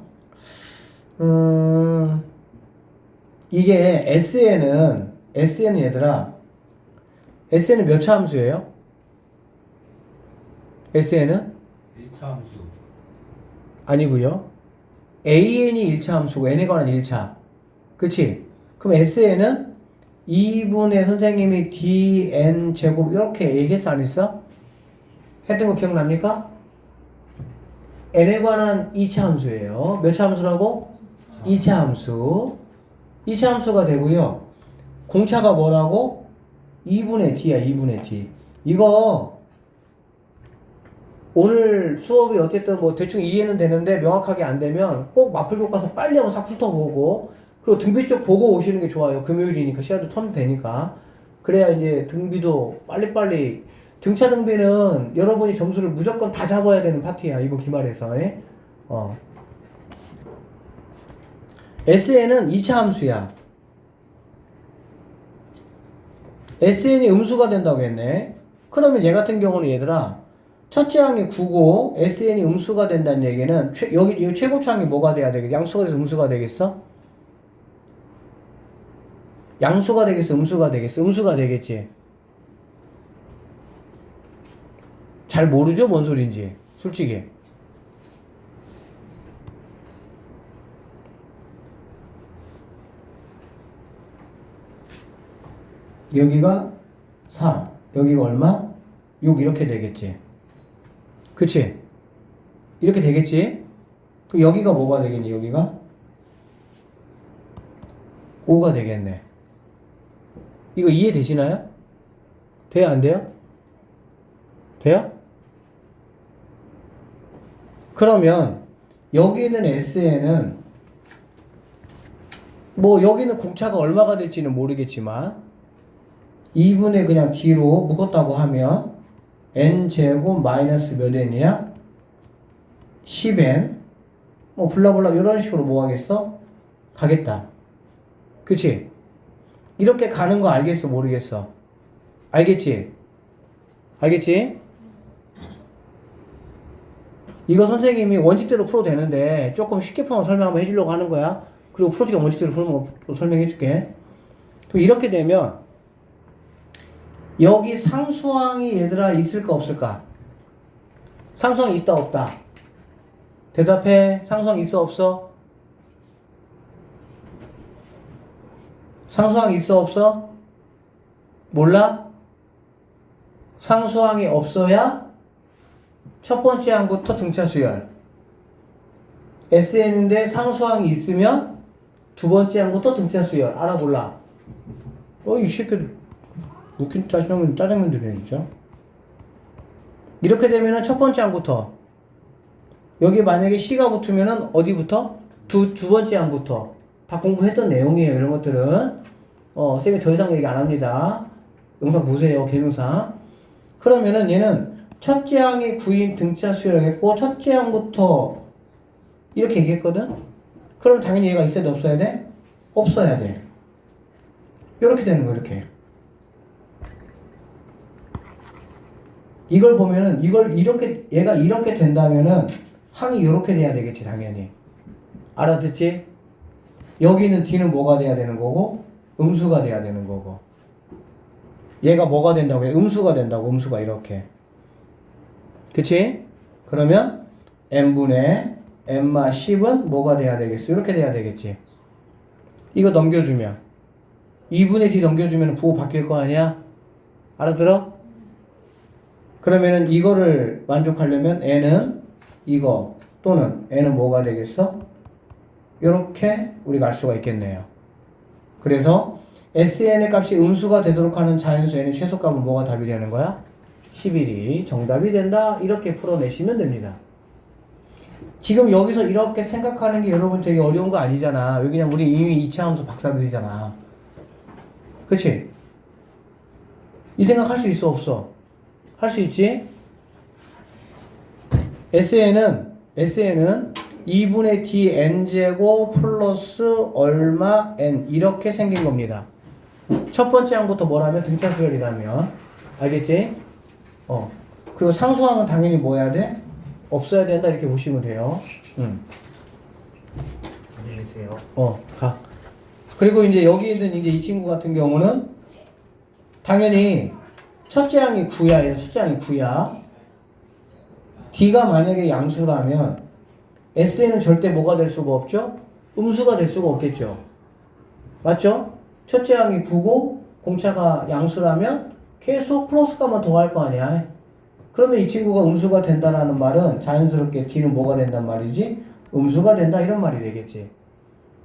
이게 SN은 얘들아 SN은 몇 차 함수예요? SN은 2차 함수. 아니고요. AN이 1차 함수고 n에 관한 1차. 그치? 그럼 SN은 2분의 선생님이 dn 제곱 이렇게 얘기했어 안 했어? 했던 거 기억납니까? n에 관한 2차 함수예요. 몇 차 함수라고? 2차 함수. 2차 함수가 되고요. 공차가 뭐라고? 2분의 d야 2분의 d. 이거 오늘 수업이 어쨌든 뭐 대충 이해는 되는데 명확하게 안 되면 꼭 마플 교과서 빨리 한번 싹 훑어보고 그리고 등비 쪽 보고 오시는 게 좋아요. 금요일이니까 시간도 텀이 되니까. 그래야 이제 등비도 빨리빨리 등차 등비는 여러분이 점수를 무조건 다 잡아야 되는 파트야. 이번 기말에서. SN은 2차 함수야. SN이 음수가 된다고 했네. 그러면 얘 같은 경우는 얘들아 첫째 항이 9고 SN이 음수가 된다는 얘기는 여기 이 최고차항이 뭐가 돼야 되겠어? 양수가 돼서 음수가 되겠어? 양수가 되겠어? 음수가 되겠어? 음수가 되겠지? 잘 모르죠? 뭔 소린지 솔직히. 여기가 4 여기가 얼마? 6 이렇게 되겠지. 그치? 이렇게 되겠지? 그럼 여기가 뭐가 되겠니? 여기가 5가 되겠네. 이거 이해되시나요? 돼요? 안 돼요? 돼요? 그러면 여기 있는 SN은 뭐 여기는 공차가 얼마가 될지는 모르겠지만 2분의 그냥 D로 묶었다고 하면 n제곱 마이너스 몇 n이야? 10n 뭐 블라블라 이런 식으로 뭐 하겠어? 가겠다. 그치? 이렇게 가는 거 알겠어? 모르겠어? 알겠지? 알겠지? 이거 선생님이 원칙대로 풀어도 되는데 조금 쉽게 풀어 설명 한번 해주려고 하는 거야. 그리고 프로젝트 원칙대로 풀면 또 설명해 줄게. 그럼 이렇게 되면 여기 상수항이 얘들아 있을까 없을까? 상수항이 있다 없다? 대답해. 상수항 있어 없어? 상수항 있어 없어? 몰라? 상수항이 없어야 첫 번째 항부터 등차 수열 SN인데 상수항이 있으면 두 번째 항부터 등차 수열 알아 몰라? 이 새끼들 웃긴 짜장면들이네 진짜. 이렇게 되면은 첫 번째 항부터 여기 만약에 C가 붙으면은 어디부터? 두 번째 항부터 다 공부했던 내용이에요. 이런 것들은 쌤이 더 이상 얘기 안 합니다. 영상 보세요. 개명상. 그러면은 얘는 첫째 항이 9인 등차 수열했고 첫째 항부터 이렇게 얘기했거든. 그럼 당연히 얘가 있어야 돼 없어야 돼? 없어야 돼. 이렇게 되는 거 이렇게. 이걸 보면은 이걸 이렇게 얘가 이렇게 된다면은 항이 이렇게 돼야 되겠지 당연히. 알아듣지? 여기 있는 D는 뭐가 돼야 되는 거고 음수가 돼야 되는 거고. 얘가 뭐가 된다고 해? 음수가 된다고. 음수가 이렇게. 그치? 그러면 n분의 n마 10은 뭐가 돼야 되겠어? 이렇게 돼야 되겠지. 이거 넘겨주면 2분의 D 넘겨주면 부호 바뀔 거 아니야? 알아들어? 그러면은 이거를 만족하려면 n은 이거 또는 n은 뭐가 되겠어? 이렇게 우리가 알 수가 있겠네요. 그래서 SN의 값이 음수가 되도록 하는 자연수 n의 최소값은 뭐가 답이 되는 거야? 11이 정답이 된다. 이렇게 풀어내시면 됩니다. 지금 여기서 이렇게 생각하는 게 여러분 되게 어려운 거 아니잖아. 여기 그냥 우리 이미 2차 함수 박사들이잖아. 그치? 이 생각 할 수 있어 없어? 할 수 있지? SN은 2분의 D n제곱 플러스 얼마 n 이렇게 생긴 겁니다. 첫 번째 항부터 뭐라면 등차 수열이라면 알겠지? 그리고 상수항은 당연히 뭐 해야 돼? 없어야 된다 이렇게 보시면 돼요. 안녕히 계세요. 가. 그리고 이제 여기 있는 이제 이 친구 같은 경우는 당연히 첫째 항이 9야. 얘는 첫째 항이 9야. D가 만약에 양수라면 S에는 절대 뭐가 될 수가 없죠? 음수가 될 수가 없겠죠. 맞죠? 첫째 항이 9고 공차가 양수라면 계속 플러스가만 더할 거 아니야. 그런데 이 친구가 음수가 된다라는 말은 자연스럽게 D는 뭐가 된단 말이지? 음수가 된다 이런 말이 되겠지.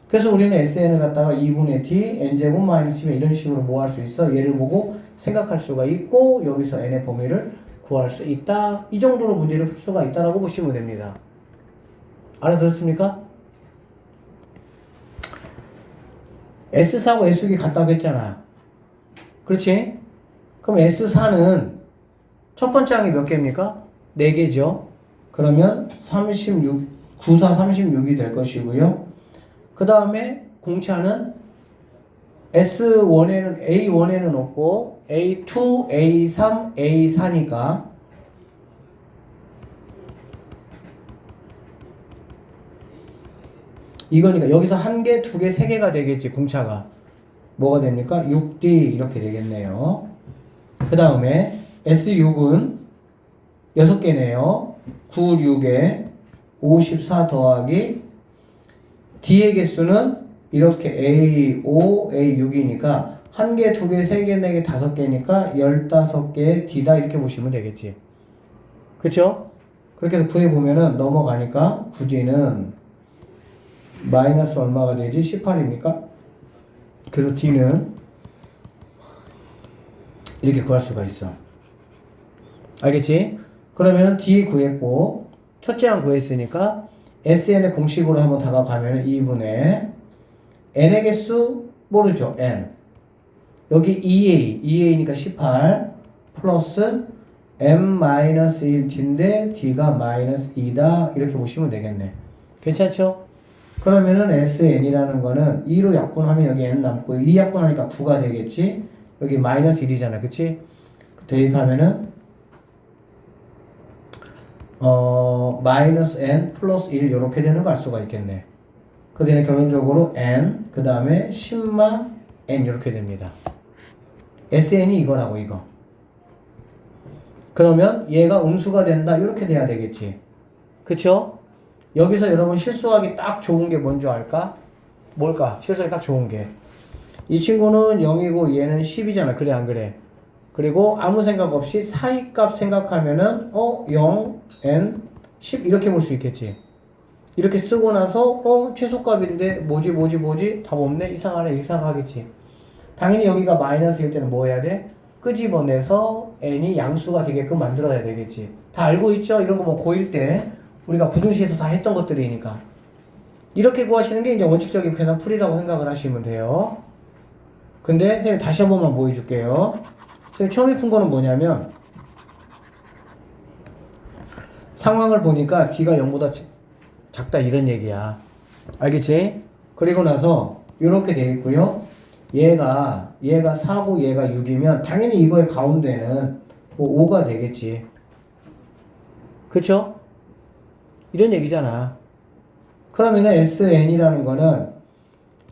그래서 우리는 SN을 갖다가 2분의 D, N제곱 마이너스 10 이런 식으로 뭐 할 수 있어? 얘를 보고 생각할 수가 있고 여기서 N의 범위를 구할 수 있다. 이 정도로 문제를 풀 수가 있다라고 보시면 됩니다. 알아들었습니까? S4하고 S6이 같다고 했잖아. 그렇지? 그럼 S4는 첫 번째 항이 몇 개입니까? 4개죠. 그러면 36, 94, 36이 될 것이고요. 그 다음에 공차는 S1에는, A1에는 없고 A2, A3, A4니까 이거니까 여기서 1개, 2개, 3개가 되겠지. 공차가 뭐가 됩니까? 6D 이렇게 되겠네요. 그 다음에 S6은 6개네요. 9, 6에 54 더하기 D의 개수는 이렇게 A5, A6이니까 1개, 2개, 3개, 4개, 5개니까 15개의 D다 이렇게 보시면 되겠지. 그쵸? 그렇게 해서 구해보면은 넘어가니까 9D는 마이너스 얼마가 되지? 18입니까? 그래서 D는 이렇게 구할 수가 있어. 알겠지? 그러면 D 구했고 첫째 항 구했으니까 SN의 공식으로 한번 다가가면 2분의 N의 개수 모르죠? N 여기 EA니까 18 플러스 M-1D인데 D가 마이너스 2다 이렇게 보시면 되겠네. 괜찮죠? 그러면은 SN이라는 거는 2로 약분하면 여기 N 남고 2 약분하니까 9가 되겠지? 여기 마이너스 1이잖아. 그치? 대입하면은 마이너스 n 플러스 1 이렇게 되는 거 알 수가 있겠네. 그 다음에 결론적으로 n 그 다음에 10마 n 이렇게 됩니다. SN이 이거라고 이거. 그러면 얘가 음수가 된다 이렇게 돼야 되겠지. 그쵸? 여기서 여러분 실수하기 딱 좋은 게 뭔지 알까? 뭘까? 실수하기 딱 좋은 게 이 친구는 0이고 얘는 10이잖아. 그래 안 그래? 그리고 아무 생각 없이 사이값 생각하면은 0, n, 10 이렇게 볼 수 있겠지. 이렇게 쓰고 나서 최소값인데 뭐지 답 없네 이상하네 이상하겠지. 당연히 여기가 마이너스일 때는 뭐 해야 돼? 끄집어내서 n이 양수가 되게끔 만들어야 되겠지. 다 알고 있죠? 이런 거 뭐 고1 때 우리가 부등식에서 다 했던 것들이니까. 이렇게 구하시는 게 이제 원칙적인 계산 풀이라고 생각을 하시면 돼요. 근데 선생님 다시 한 번만 보여줄게요. 선생님 처음에 푼 거는 뭐냐면 상황을 보니까 D가 0보다 작다 이런 얘기야. 알겠지? 그리고 나서 이렇게 돼 있고요. 얘가 4고 얘가 6이면 당연히 이거의 가운데는 뭐 5가 되겠지. 그쵸? 이런 얘기잖아. 그러면 SN이라는 거는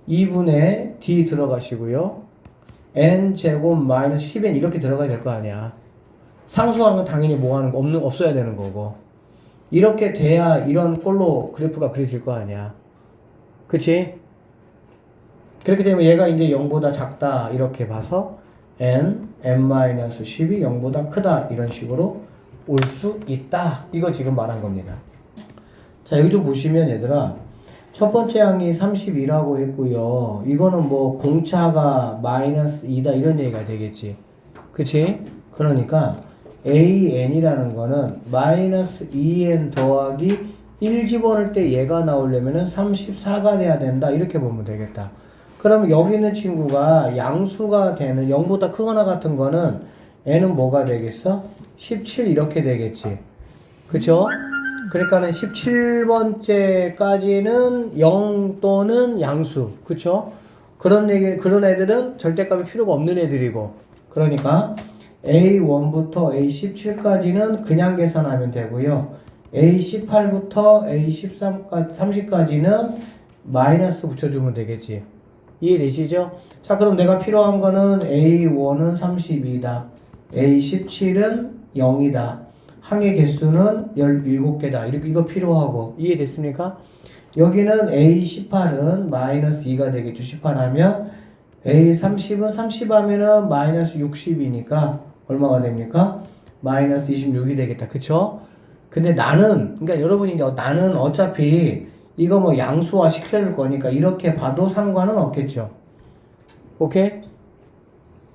2분의 D 들어가시고요. N제곱 마이너스 10N 이렇게 들어가야 될 거 아니야. 상수한 건 당연히 뭐 하는 거 없어야 되는 거고. 이렇게 돼야 이런 꼴로 그래프가 그려질 거 아니야. 그치? 그렇게 되면 얘가 이제 0보다 작다 이렇게 봐서 M-10이 0보다 크다 이런 식으로 올 수 있다. 이거 지금 말한 겁니다. 자 여기 좀 보시면 얘들아 첫 번째 항이 32라고 했고요. 이거는 뭐 공차가 마이너스 2다 이런 얘기가 되겠지. 그치? 그러니까 AN이라는 거는 마이너스 2N 더하기 1 집어넣을 때 얘가 나오려면은 34가 돼야 된다. 이렇게 보면 되겠다. 그러면 여기 있는 친구가 양수가 되는 0보다 크거나 같은 거는 N은 뭐가 되겠어? 17 이렇게 되겠지. 그쵸? 그러니까는 17번째까지는 0 또는 양수. 그쵸? 그런 애들은 절대값이 필요가 없는 애들이고. 그러니까 A1부터 A17까지는 그냥 계산하면 되고요. A18부터 A30까지는 마이너스 붙여주면 되겠지. 이해되시죠? 자, 그럼 내가 필요한 거는 A1은 32다. A17은 0이다. 항의 개수는 17개다. 이렇게 이거 필요하고 이해됐습니까? 여기는 A18은 마이너스 2가 되겠죠. 18 하면 A30은 30 하면은 마이너스 60이니까 얼마가 됩니까? 마이너스 26이 되겠다. 그쵸? 근데 나는, 그러니까 여러분이 이제 나는 어차피 이거 뭐 양수화 시킬 거니까 이렇게 봐도 상관은 없겠죠. 오케이?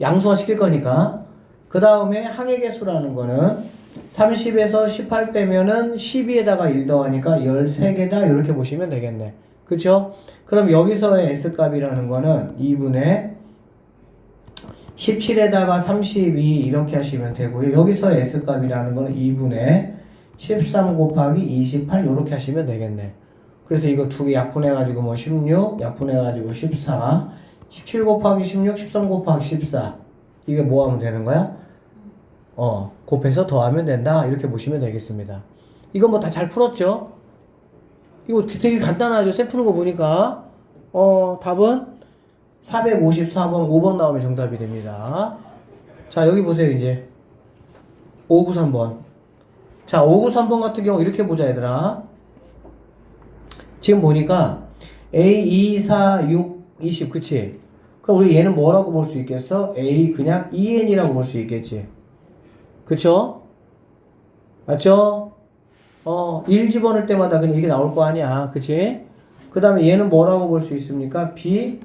양수화 시킬 거니까. 그 다음에 항의 개수라는 거는 30에서 18 빼면은 12에다가 1 더하니까 13개다. 이렇게 보시면 되겠네. 그쵸? 그럼 여기서의 S값이라는 거는 2분의 17에다가 32 이렇게 하시면 되고요. 여기서의 S값이라는 거는 2분의 13 곱하기 28 이렇게 하시면 되겠네. 그래서 이거 두 개 약분해가지고 뭐 16, 약분해가지고 14, 17 곱하기 16, 13 곱하기 14 이게 뭐 하면 되는 거야? 곱해서 더하면 된다. 이렇게 보시면 되겠습니다. 이거 뭐 다 잘 풀었죠? 이거 되게 간단하죠? 쌤 푸는 거 보니까. 답은 454번, 5번 나오면 정답이 됩니다. 자, 여기 보세요, 이제. 593번. 자, 593번 같은 경우 이렇게 보자, 얘들아. 지금 보니까 A, 2, 4, 6, 20, 그치? 그럼 우리 얘는 뭐라고 볼 수 있겠어? A 그냥 EN이라고 볼 수 있겠지. 그쵸? 맞죠? 1 집어넣을 때마다 그냥 이게 나올 거 아니야. 그치? 그 다음에 얘는 뭐라고 볼 수 있습니까? B,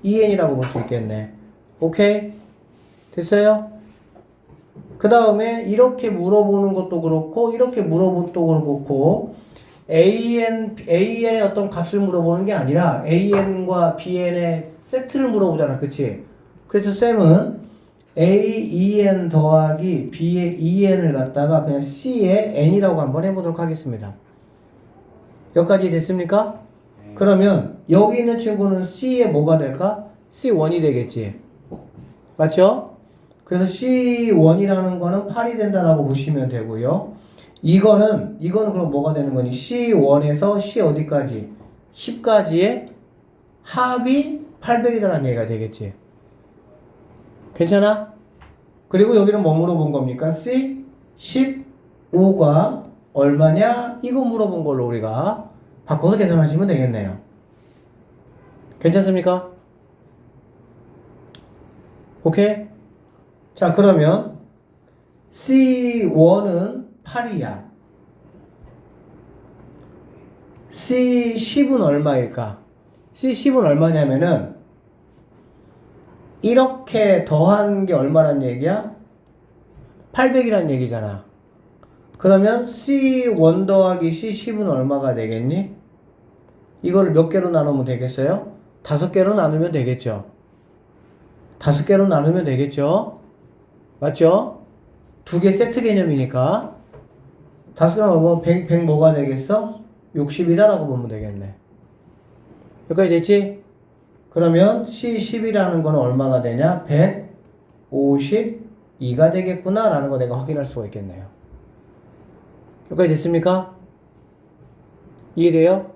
EN이라고 볼 수 있겠네. 오케이? 됐어요? 그 다음에 이렇게 물어보는 것도 그렇고, 이렇게 물어보는 것도 그렇고, A의 어떤 값을 물어보는 게 아니라 AN과 BN의 세트를 물어보잖아. 그치? 그래서 쌤은 AEN 더하기 B의 EN을 갖다가 그냥 C의 N이라고 한번 해보도록 하겠습니다. 여기까지 됐습니까? 그러면 여기 있는 친구는 C의 뭐가 될까? C1이 되겠지. 맞죠? 그래서 C1이라는 거는 8이 된다라고 보시면 되고요. 이거는 그럼 뭐가 되는 거니? C1에서 C 어디까지? 10까지의 합이 800이라는 얘기가 되겠지. 괜찮아? 그리고 여기는 뭐 물어본 겁니까? C 15가 얼마냐? 이거 물어본 걸로 우리가 바꿔서 계산하시면 되겠네요. 괜찮습니까? 오케이? 자, 그러면 C1은 8이야. C10은 얼마일까? C10은 얼마냐면은 이렇게 더한 게 얼마란 얘기야? 800이란 얘기잖아. 그러면 C1 더하기 C10은 얼마가 되겠니? 이걸 몇 개로 나누면 되겠어요? 5개로 나누면 되겠죠. 5개로 나누면 되겠죠. 맞죠? 2개 세트 개념이니까 5개 나누면 100 뭐가 되겠어? 60이다라고 보면 되겠네. 여기까지 됐지? 그러면 C10이라는 건 얼마가 되냐? 152가 되겠구나 라는 거 내가 확인할 수가 있겠네요. 여기까지 됐습니까? 이해돼요?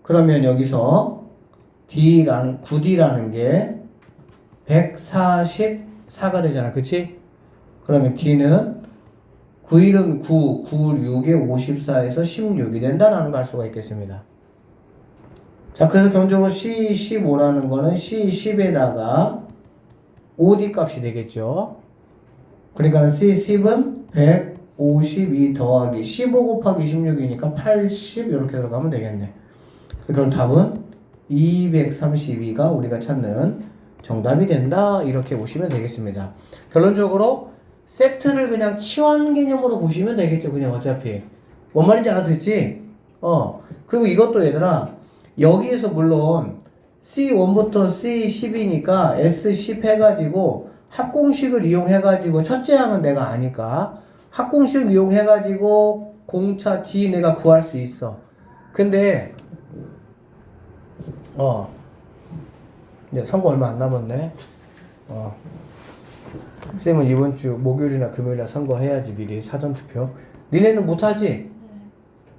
그러면 여기서 D라는 9D라는 게 144가 되잖아. 그치? 그러면 D는 9일은 9, 9, 6에 54에서 16이 된다라는 걸 알 수가 있겠습니다. 자, 그래서 경적으로 C15라는 거는 C10에다가 OD 값이 되겠죠. 그러니까 C10은 152 더하기 15 곱하기 16이니까 80 이렇게 들어가면 되겠네. 그럼 답은 232가 우리가 찾는 정답이 된다. 이렇게 보시면 되겠습니다. 결론적으로 세트를 그냥 치환 개념으로 보시면 되겠죠. 그냥 어차피. 뭔 말인지 알아듣지? 그리고 이것도 얘들아, 여기에서 물론 C1부터 C10이니까 S10 해가지고 합공식을 이용해가지고 첫째 항은 내가 아니까 합공식 이용해가지고 공차 D 내가 구할 수 있어. 근데 네, 선거 얼마 안 남았네. 쌤은 이번 주 목요일이나 금요일에 선거해야지. 미리 사전투표. 니네는 못하지?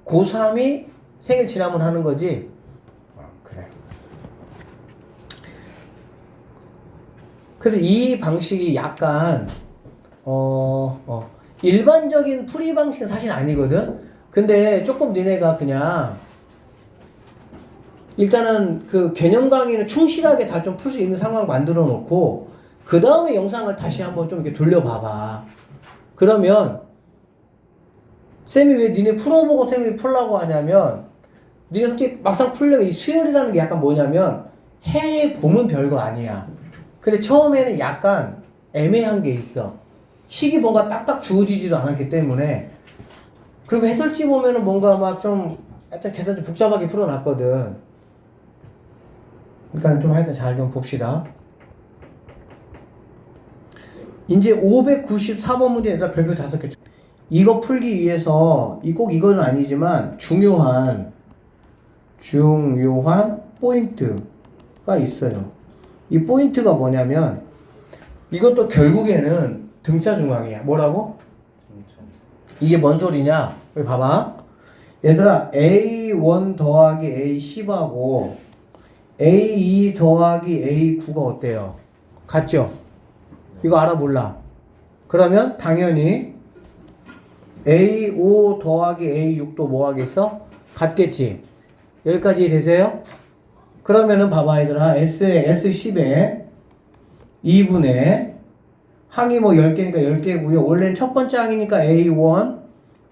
고3이 생일 지나면 하는 거지? 그래. 그래서 이 방식이 약간 일반적인 풀이 방식은 사실 아니거든. 근데 조금 니네가 그냥 일단은 그 개념 강의는 충실하게 다 좀 풀 수 있는 상황 만들어 놓고 그 다음에 영상을 다시 한번 좀 이렇게 돌려봐봐. 그러면 쌤이 왜 니네 풀어보고 쌤이 풀라고 하냐면 니네 솔직히 막상 풀려면 이 수열이라는 게 약간 뭐냐면 해보면 별거 아니야. 근데 처음에는 약간 애매한 게 있어. 식이 뭔가 딱딱 주어지지도 않았기 때문에. 그리고 해설지 보면은 뭔가 막 좀 약간 계산 좀 복잡하게 풀어놨거든. 그러니까 좀 하여튼 잘 좀 봅시다. 이제 594번 문제 얘들아 별표 5개. 이거 풀기 위해서 꼭 이건 아니지만 중요한 포인트가 있어요. 이 포인트가 뭐냐면 이것도 결국에는 등차 중앙이야. 뭐라고? 이게 뭔 소리냐? 여기 봐봐. 얘들아 A1 더하기 A10하고 A2 더하기 A9가 어때요? 같죠? 이거 알아 몰라? 그러면 당연히 A5 더하기 A6도 뭐 하겠어? 같겠지? 여기까지 되세요? 그러면은 봐봐 얘들아 S10에 2분의 항이 뭐 10개니까 10개고요. 원래는 첫 번째 항이니까 A1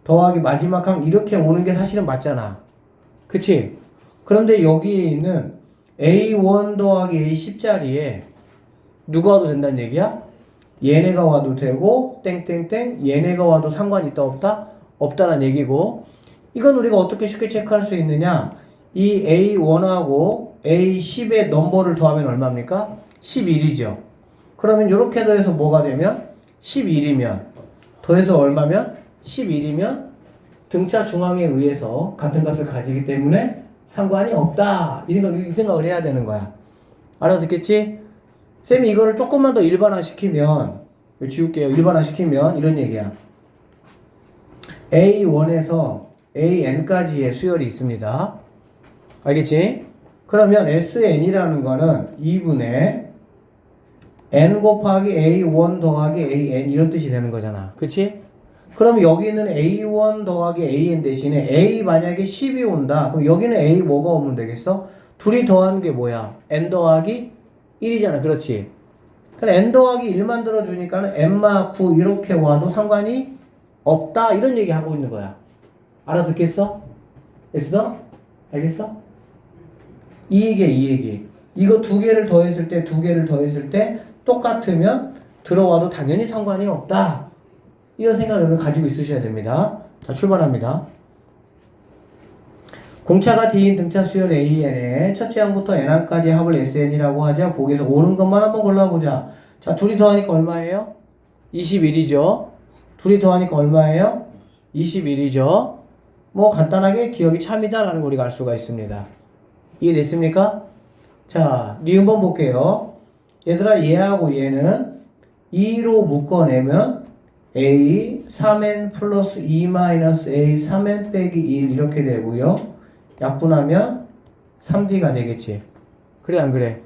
더하기 마지막 항 이렇게 오는 게 사실은 맞잖아. 그치? 그런데 여기에 있는 A1 더하기 A10 자리에 누가 와도 된다는 얘기야? 얘네가 와도 되고 땡땡땡 얘네가 와도 상관이 있다 없다? 없다는 얘기고 이건 우리가 어떻게 쉽게 체크할 수 있느냐? 이 A1하고 A10의 넘버를 더하면 얼마입니까? 11이죠. 그러면 이렇게 더해서 뭐가 되면? 11이면 더해서 얼마면? 11이면 등차 중앙에 의해서 같은 값을 가지기 때문에 상관이 없다. 이 생각을 해야 되는 거야. 알아듣겠지? 쌤이 이거를 조금만 더 일반화시키면 지울게요. 일반화시키면 이런 얘기야. A1에서 AN까지의 수열이 있습니다. 알겠지? 그러면 SN이라는 거는 2분의 N 곱하기 A1 더하기 AN 이런 뜻이 되는 거잖아. 그치? 그럼 여기는 A1 더하기 AN 대신에 A 만약에 10이 온다. 그럼 여기는 A 뭐가 오면 되겠어? 둘이 더하는 게 뭐야? N 더하기 1이잖아. 그렇지? 그럼 N 더하기 1 만들어주니까는 N마 9 이렇게 와도 상관이 없다. 이런 얘기 하고 있는 거야. 알아듣겠어? 됐어? 알겠어? 이 얘기야, 이 얘기. 이거 두 개를 더했을 때 똑같으면 들어와도 당연히 상관이 없다. 이런 생각을 가지고 있으셔야 됩니다. 자, 출발합니다. 공차가 D인 등차 수열 AN의 첫째 항부터 N항까지 합을 SN이라고 하자. 보기에서 오는 것만 한번 골라보자. 자, 둘이 더하니까 얼마예요? 21이죠. 둘이 더하니까 얼마예요? 21이죠. 뭐 간단하게 기억이 참이다라는 거 우리가 알 수가 있습니다. 이해됐습니까? 자, 니은번 볼게요. 얘들아 얘하고 얘는 2로 묶어내면 A 3N 플러스 2 마이너스 A 3N 빼기 1 이렇게 되고요. 약분하면 3D가 되겠지. 그래 안 그래?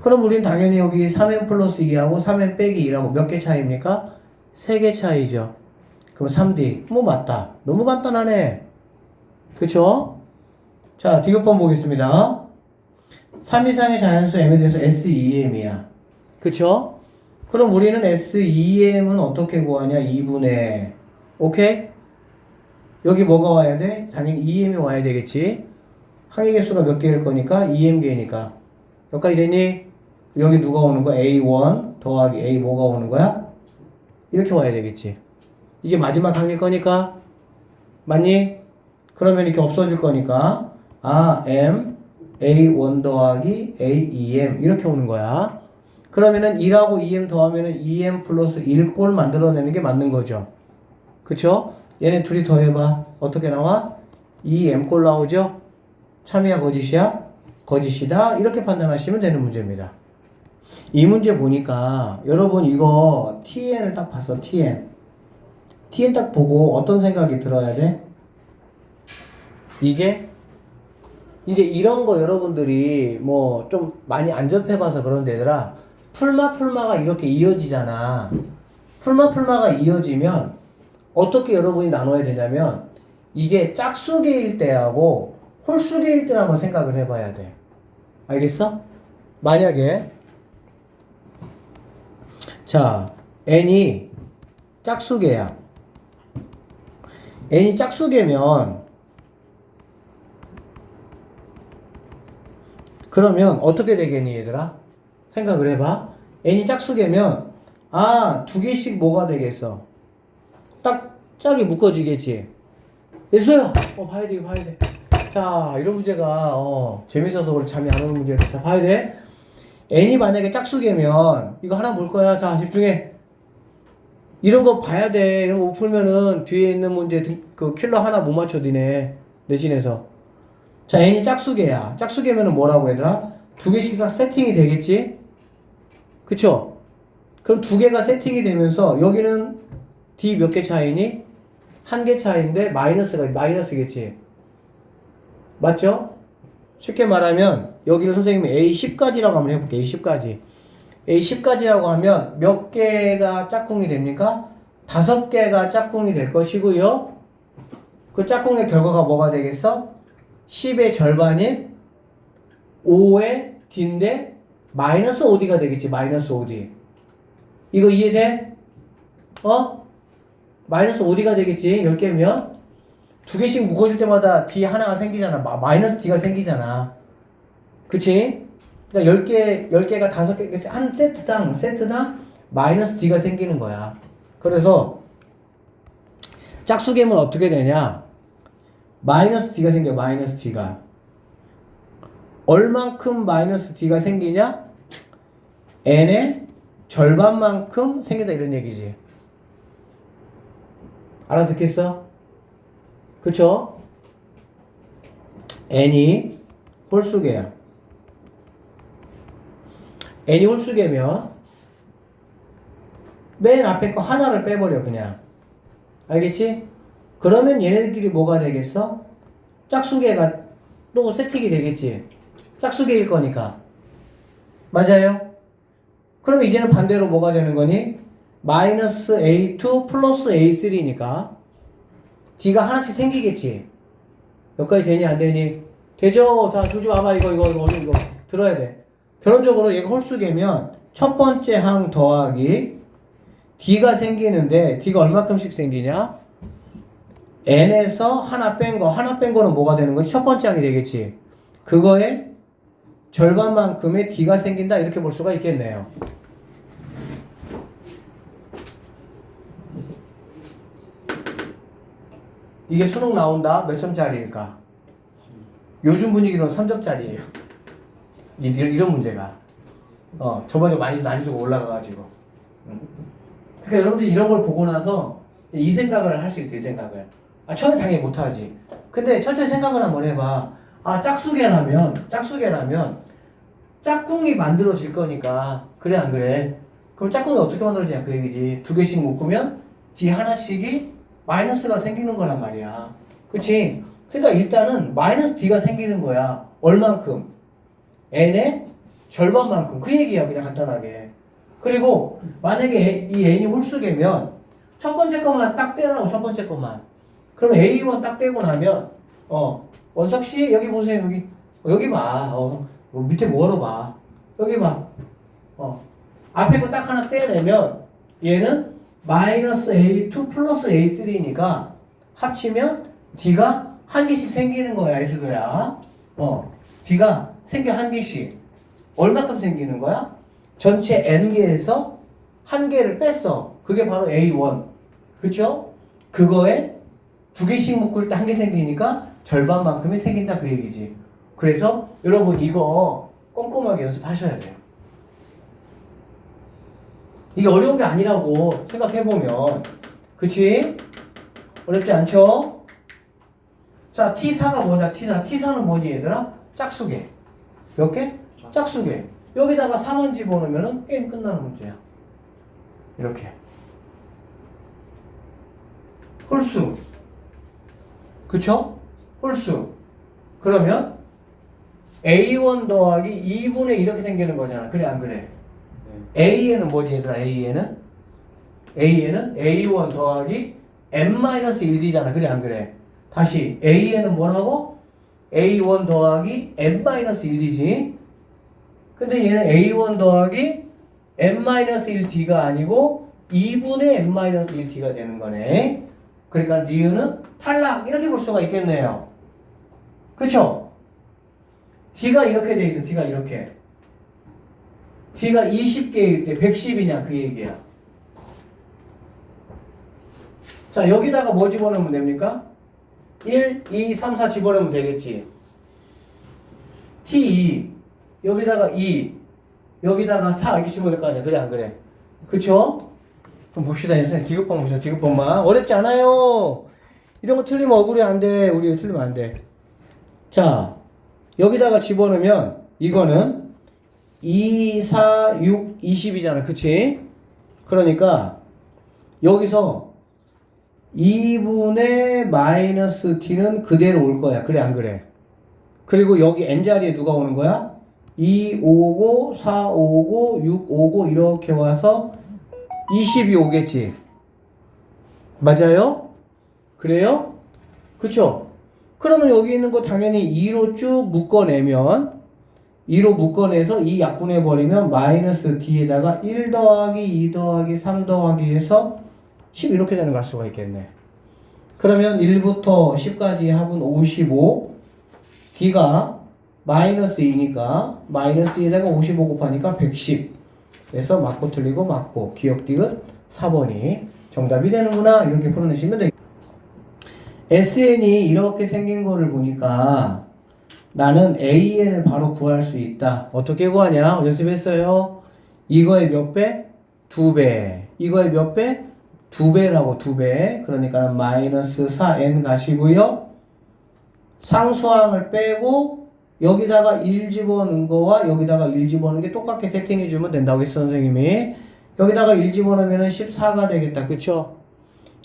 그럼 우린 당연히 여기 3N 플러스 2하고 3N 빼기 2하고 몇 개 차이입니까? 3개 차이죠. 그럼 3D. 뭐 맞다. 너무 간단하네. 그쵸? 자, 디귿번 보겠습니다. 3 이상의 자연수 M에 대해서 SEM이야. 그쵸? 그럼 우리는 SEM은 어떻게 구하냐? 2분의 오케이? 여기 뭐가 와야 돼? 당연히 EM이 와야 되겠지. 항의 개수가 몇 개일 거니까 2M 개니까. 여기까지 되니? 여기 누가 오는 거야? A1 더하기 A 뭐가 오는 거야? 이렇게 와야 되겠지. 이게 마지막 항일 거니까. 맞니? 그러면 이렇게 없어질 거니까 M A1 더하기 AEM 이렇게 오는 거야. 그러면은 1하고 2M 더하면은 2M 플러스 1꼴 만들어내는 게 맞는 거죠. 그쵸? 얘네 둘이 더해봐. 어떻게 나와? 2M꼴 나오죠? 참이야 거짓이야? 거짓이다. 이렇게 판단하시면 되는 문제입니다. 이 문제 보니까 여러분 이거 TN을 딱 봤어. TN 딱 보고 어떤 생각이 들어야 돼? 이게 이런 거 여러분들이 뭐 좀 많이 안 접해봐서 그런데 얘들아 풀마가 이렇게 이어지잖아. 풀마가 이어지면 어떻게 여러분이 나눠야 되냐면 이게 짝수계일 때하고 홀수계일 때를 한번 생각을 해봐야 돼. 알겠어? 만약에 자 n이 짝수계야. n이 짝수계면 그러면 어떻게 되겠니 얘들아? 생각을 해봐. n이 짝수계면 두 개씩 뭐가 되겠어? 딱 짝이 묶어지겠지. 됐어요. 봐야 돼, 봐야 돼. 자, 이런 문제가 재밌어서 그렇지 잠이 안 오는 문제다. 자, 봐야 돼. n이 만약에 짝수계면 이거 하나 볼 거야. 자, 집중해. 이런 거 봐야 돼. 이런 거 못 풀면은 뒤에 있는 문제 그 킬러 하나 못 맞춰 니네 내신에서. 자, n이 짝수계야. 짝수계면은 뭐라고 얘들아? 두 개씩 다 세팅이 되겠지? 그쵸? 그럼 두 개가 세팅이 되면서 여기는 d 몇 개 차이니? 한 개 차이인데 마이너스겠지? 맞죠? 쉽게 말하면 여기를 선생님이 A10까지라고 한번 해볼게. A10까지. A10까지라고 하면 몇 개가 짝꿍이 됩니까? 5개가 짝꿍이 될 것이고요. 그 짝꿍의 결과가 뭐가 되겠어? 10의 절반인 5의 D인데 마이너스 5D가 되겠지. 마이너스 5D. 이거 이해돼? 마이너스 5D가 되겠지. 10개면 두 개씩 묶어줄 때마다 D 하나가 생기잖아. 마이너스 D가 생기잖아. 그치? 그러니까 10개가 5개, 한 세트당 마이너스 D가 생기는 거야. 그래서 짝수계면 어떻게 되냐? 마이너스 D가 생겨, 마이너스 D가. 얼만큼 마이너스 D가 생기냐? N의 절반만큼 생긴다 이런 얘기지. 알아듣겠어? 그쵸? n이 홀수계야. n이 홀수계면 맨 앞에 거 하나를 빼버려 그냥. 알겠지? 그러면 얘네들끼리 뭐가 되겠어? 짝수계가 또 세팅이 되겠지. 짝수계일 거니까. 맞아요? 그럼 이제는 반대로 뭐가 되는 거니? 마이너스 A2 플러스 A3니까 D가 하나씩 생기겠지. 여기까지 되니 안 되니? 되죠? 자, 조지 와봐. 이거 들어야 돼. 결론적으로 얘가 홀수계면 첫 번째 항 더하기 D가 생기는데 D가 얼마큼씩 생기냐? N에서 하나 뺀 거는 뭐가 되는 거지? 첫 번째 항이 되겠지. 그거의 절반만큼의 D가 생긴다 이렇게 볼 수가 있겠네요. 이게 수능 나온다? 몇 점짜리일까? 요즘 분위기로는 3점짜리예요. 이런 문제가. 저번에 많이 난이도가 올라가가지고. 그러니까 여러분들이 이런 걸 보고 나서 이 생각을 할 수 있어, 이 생각을. 처음에 당연히 못하지. 근데 천천히 생각을 한번 해봐. 짝수계라면 짝꿍이 만들어질 거니까. 그래, 안 그래? 그럼 짝꿍이 어떻게 만들어지냐, 그 얘기지. 두 개씩 묶으면 D 하나씩이 마이너스가 생기는 거란 말이야. 그치? 그러니까 일단은 마이너스 D가 생기는 거야. 얼만큼? N의 절반만큼. 그 얘기야, 그냥 간단하게. 그리고 만약에 이 N이 홀수계면 첫 번째 것만 딱 떼라고, 첫 번째 것만. 그럼 A1 딱 떼고 나면 원석씨 여기 보세요. 여기 봐. 밑에 뭐로 봐. 여기 봐. 앞에 거 딱 하나 떼내면 얘는 마이너스 A2 플러스 A3니까 합치면 D가 한 개씩 생기는 거야, S도야. D가 생겨 한 개씩. 얼마큼 생기는 거야? 전체 N개에서 한 개를 뺐어. 그게 바로 A1. 그쵸? 그거에 두 개씩 묶을 때 한 개 생기니까 절반만큼이 생긴다 그 얘기지. 그래서 여러분 이거 꼼꼼하게 연습하셔야 돼요. 이게 어려운 게 아니라고 생각해보면. 그치? 어렵지 않죠? 자, T4가 뭐냐, T4. T4는 뭐니, 얘들아? 짝수계. 몇 개? 짝수계. 여기다가 4만 집어넣으면 게임 끝나는 문제야. 이렇게. 홀수. 그쵸? 홀수. 그러면 A1 더하기 2분의 이렇게 생기는 거잖아. 그래, 안 그래? A에는 뭐지, 얘들아? A에는 A1 더하기 n-1d잖아. 그래 안 그래? 다시 a에는 뭐라고? a1 더하기 n-1d지. 근데 얘는 a1 더하기 n-1d가 아니고 2분의 n-1d가 되는 거네. 그러니까 니은은 탈락 이렇게 볼 수가 있겠네요. 그쵸? D가 이렇게 돼 있어. D가 이렇게. D가 20개일 때 110이냐 그 얘기야. 자, 여기다가 뭐 집어넣으면 됩니까? 1, 2, 3, 4 집어넣으면 되겠지. T2 여기다가 2 여기다가 4 이렇게 집어넣을 거 아니야. 그래 안 그래? 그쵸? 그럼 봅시다. 선생님 디귿번 봅시다. 디귿번만 어렵지 않아요. 이런 거 틀리면 억울해. 안 돼. 우리 이거 틀리면 안 돼. 자, 여기다가 집어넣으면 이거는 2, 4, 6, 20이잖아. 그치? 그러니까 여기서 2분의 마이너스 t는 그대로 올 거야. 그래 안 그래? 그리고 여기 n자리에 누가 오는 거야? 2 오고 4 오고 6 오고 이렇게 와서 20이 오겠지. 맞아요? 그래요? 그쵸? 그러면 여기 있는 거 당연히 2로 쭉 묶어내면 2로 묶어내서 2 약분해버리면 마이너스 d에다가 1 더하기 2 더하기 3 더하기 해서 10 이렇게 되는 걸 알 수가 있겠네. 그러면 1부터 10까지 합은 55 d가 마이너스 2니까 마이너스 2에다가 55 곱하니까 110 그래서 맞고 틀리고 맞고 기억 디귿 4번이 정답이 되는구나. 이렇게 풀어내시면 되겠습니다. SN이 이렇게 생긴 거를 보니까 나는 AN을 바로 구할 수 있다. 어떻게 구하냐? 연습했어요. 이거의 몇 배? 2배. 이거의 몇 배? 2배라고 2배. 그러니까 마이너스 4n 가시고요. 상수항을 빼고 여기다가 1 집어넣은 거와 여기다가 1 집어넣은 게 똑같게 세팅해주면 된다고 했어 선생님이. 여기다가 1 집어넣으면 14가 되겠다. 그쵸?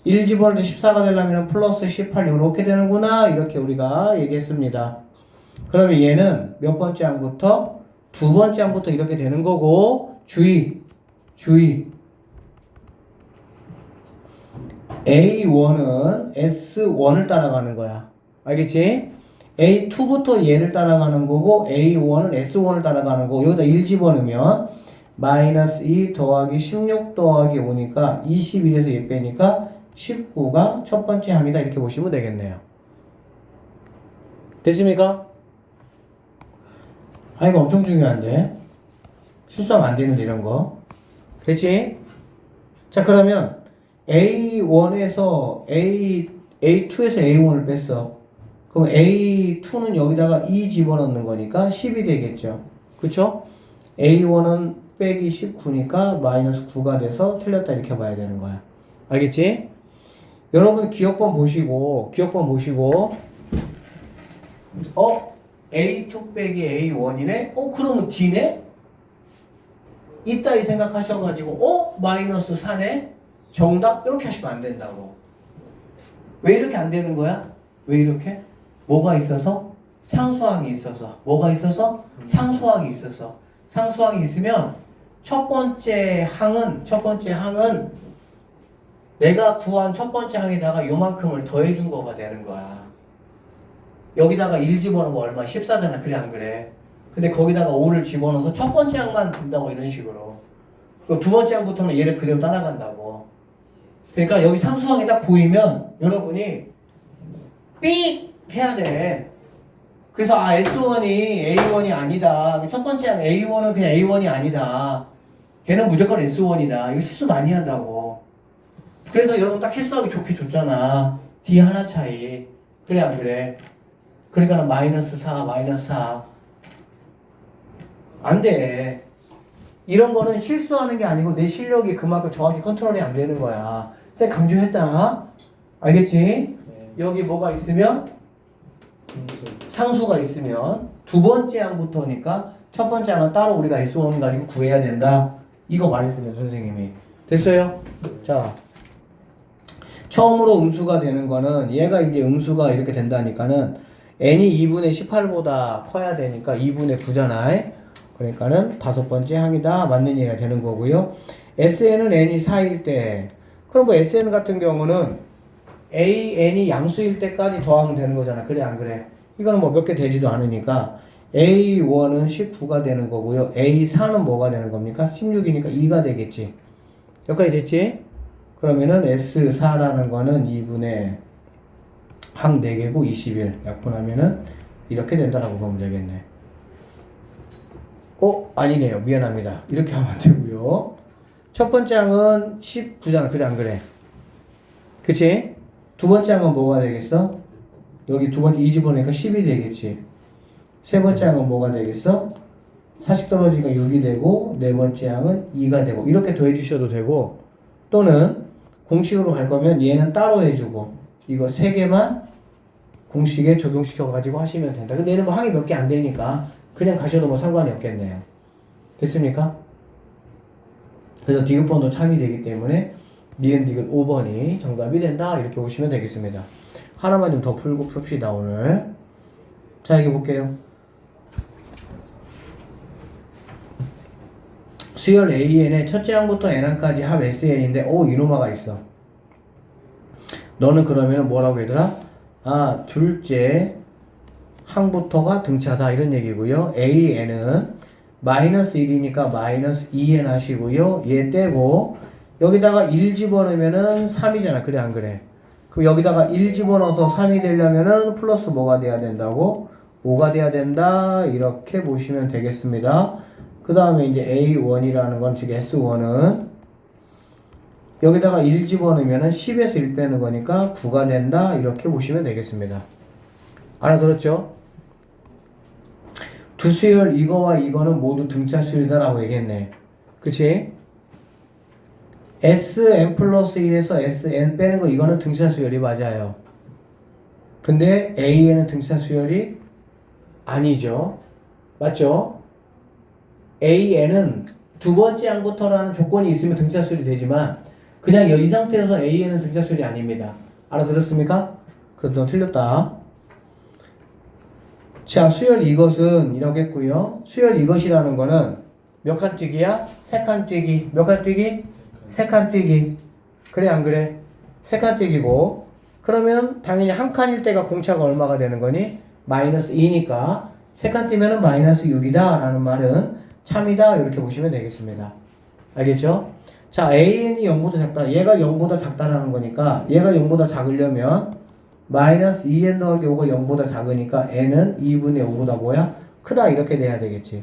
1 집어넣을 때 14가 되려면 플러스 18 이렇게 되는구나. 이렇게 우리가 얘기했습니다. 그러면 얘는 몇 번째 항부터? 두 번째 항부터 이렇게 되는 거고 주의 A1은 S1을 따라가는 거야. 알겠지? A2부터 얘를 따라가는 거고 A1은 S1을 따라가는 거고 여기다 1 집어넣으면 마이너스 2 더하기 16 더하기 5니까 21에서 얘 빼니까 19가 첫 번째 항이다. 이렇게 보시면 되겠네요. 됐습니까? 아, 이거 엄청 중요한데. 실수하면 안 되는데, 이런 거. 됐지? 자, 그러면 A1에서 A2에서 A1을 뺐어. 그럼 A2는 여기다가 2 집어넣는 거니까 10이 되겠죠. 그쵸? A1은 빼기 19니까 마이너스 9가 돼서 틀렸다. 이렇게 봐야 되는 거야. 알겠지? 여러분 기억번 보시고 A2 빼기 A1이네? 그러면 D네? 이따위 생각하셔가지고 마이너스 4네? 정답? 이렇게 하시면 안 된다고. 왜 이렇게 안 되는 거야? 왜 이렇게? 뭐가 있어서? 상수항이 있어서. 뭐가 있어서? 상수항이 있어서. 상수항이 있으면 첫 번째 항은 내가 구한 첫 번째 항에다가 요만큼을 더해준 거가 되는 거야. 여기다가 1 집어넣으면 얼마? 14잖아. 그래 안 그래? 근데 거기다가 5를 집어넣어서 첫 번째 항만 된다고 이런 식으로. 그리고 두 번째 항부터는 얘를 그대로 따라간다고. 그러니까 여기 상수항이 딱 보이면 여러분이 삑 해야 돼. 그래서 S1이 A1이 아니다. 첫 번째 항 A1은 그냥 A1이 아니다. 걔는 무조건 S1이다. 이거 실수 많이 한다고. 그래서 여러분 딱 실수하기 좋게 줬잖아. D 하나 차이. 그래 안 그래? 그러니까 마이너스 4 안 돼. 이런 거는 실수하는 게 아니고 내 실력이 그만큼 정확히 컨트롤이 안 되는 거야. 쌤 강조했다. 알겠지? 네. 여기 뭐가 있으면 상수가 있으면 두 번째 항부터니까 첫 번째 항은 따로 우리가 S1 가지고 구해야 된다. 이거 말했습니다 선생님이. 됐어요? 자, 처음으로 음수가 되는 거는 얘가 이제 음수가 이렇게 된다니까는 n이 2분의 18보다 커야 되니까 2분의 9잖아. 그러니까는 다섯 번째 항이다. 맞는 얘기가 되는 거고요. SN은 n이 4일 때 그럼 뭐 SN 같은 경우는 AN이 양수일 때까지 더하면 되는 거잖아. 그래 안 그래? 이거는 뭐 몇 개 되지도 않으니까 A1은 19가 되는 거고요. A4는 뭐가 되는 겁니까? 16이니까 2가 되겠지. 여기까지 됐지? 그러면은 S4라는 거는 2분의 항 4개고 21 약분하면은 이렇게 된다라고 보면 되겠네. 아니네요. 미안합니다. 이렇게 하면 안 되고요. 첫 번째 항은 19잖아. 그래 안 그래? 그치? 두 번째 항은 뭐가 되겠어? 여기 두 번째 2 집어넣으니까 10이 되겠지. 세 번째 항은 뭐가 되겠어? 40 떨어지니까 6이 되고 네 번째 항은 2가 되고 이렇게 더해 주셔도 되고 또는 공식으로 갈 거면 얘는 따로 해주고 이거 세 개만 공식에 적용시켜 가지고 하시면 된다. 근데 얘는 뭐 항이 몇 개 안 되니까 그냥 가셔도 뭐 상관이 없겠네요. 됐습니까? 그래서 디귿번도 참이 되기 때문에 니은 디귿 5번이 정답이 된다. 이렇게 보시면 되겠습니다. 하나만 좀 더 풀고 풉시다 오늘. 자 여기 볼게요. 수열 AN의 첫째 항부터 N항까지 합 SN인데 이노마가 있어. 너는 그러면 뭐라고 얘들아? 둘째 항부터가 등차다 이런 얘기고요. AN은 마이너스 1이니까 마이너스 2N 하시고요. 얘 떼고 여기다가 1 집어넣으면은 3이잖아. 그래 안 그래? 그럼 여기다가 1 집어넣어서 3이 되려면은 플러스 뭐가 돼야 된다고? 5가 돼야 된다. 이렇게 보시면 되겠습니다. 그 다음에 이제 A1이라는 건, 즉 S1은 여기다가 1 집어넣으면은 10에서 1 빼는 거니까 9가 된다. 이렇게 보시면 되겠습니다. 알아들었죠? 두 수열 이거와 이거는 모두 등차 수열이다라고 얘기했네. 그치? Sn 플러스 1에서 Sn 빼는 거 이거는 등차 수열이 맞아요. 근데 A에는 등차 수열이 아니죠. 맞죠? AN은 두 번째 항부터라는 조건이 있으면 등차 수열이 되지만 그냥 이 상태에서 AN은 등차 수열이 아닙니다. 알아들었습니까? 그렇다면 틀렸다. 자, 수열 이것은 이렇게 했고요. 수열 이것이라는 거는 몇 칸 뛰기야? 세 칸 뛰기. 몇 칸 뛰기? 세 칸 뛰기. 그래 안 그래? 세 칸 뛰기고 그러면 당연히 한 칸일 때가 공차가 얼마가 되는 거니? 마이너스 2니까 세 칸 뛰면은 마이너스 6이다 라는 말은 참이다 이렇게 보시면 되겠습니다. 알겠죠? 자, AN이 0보다 작다. 얘가 0보다 작다라는 거니까 얘가 0보다 작으려면 마이너스 2n 더하기 5가 0보다 작으니까 n은 2분의 5보다 뭐야? 크다 이렇게 돼야 되겠지.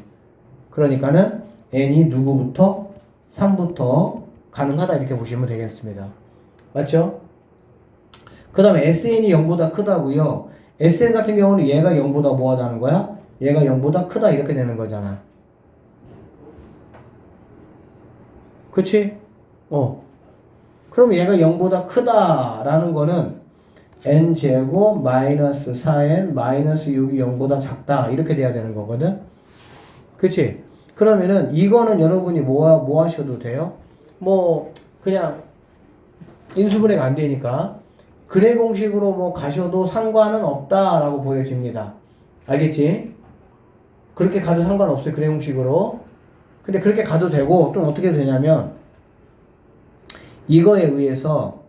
그러니까는 n이 누구부터? 3부터 가능하다 이렇게 보시면 되겠습니다. 맞죠? 그 다음에 SN이 0보다 크다고요. SN 같은 경우는 얘가 0보다 뭐하다는 거야? 얘가 0보다 크다 이렇게 되는 거잖아. 그치? 그럼 얘가 0보다 크다라는 거는 n제곱 마이너스 4n 마이너스 6이 0보다 작다 이렇게 돼야 되는 거거든. 그치? 그러면은 이거는 여러분이 뭐 하셔도 돼요? 뭐 그냥 인수분해가 안 되니까 근해 공식으로 뭐 가셔도 상관은 없다라고 보여집니다. 알겠지? 그렇게 가도 상관없어요. 근해 공식으로. 근데 그렇게 가도 되고 좀 어떻게 되냐면 이거에 의해서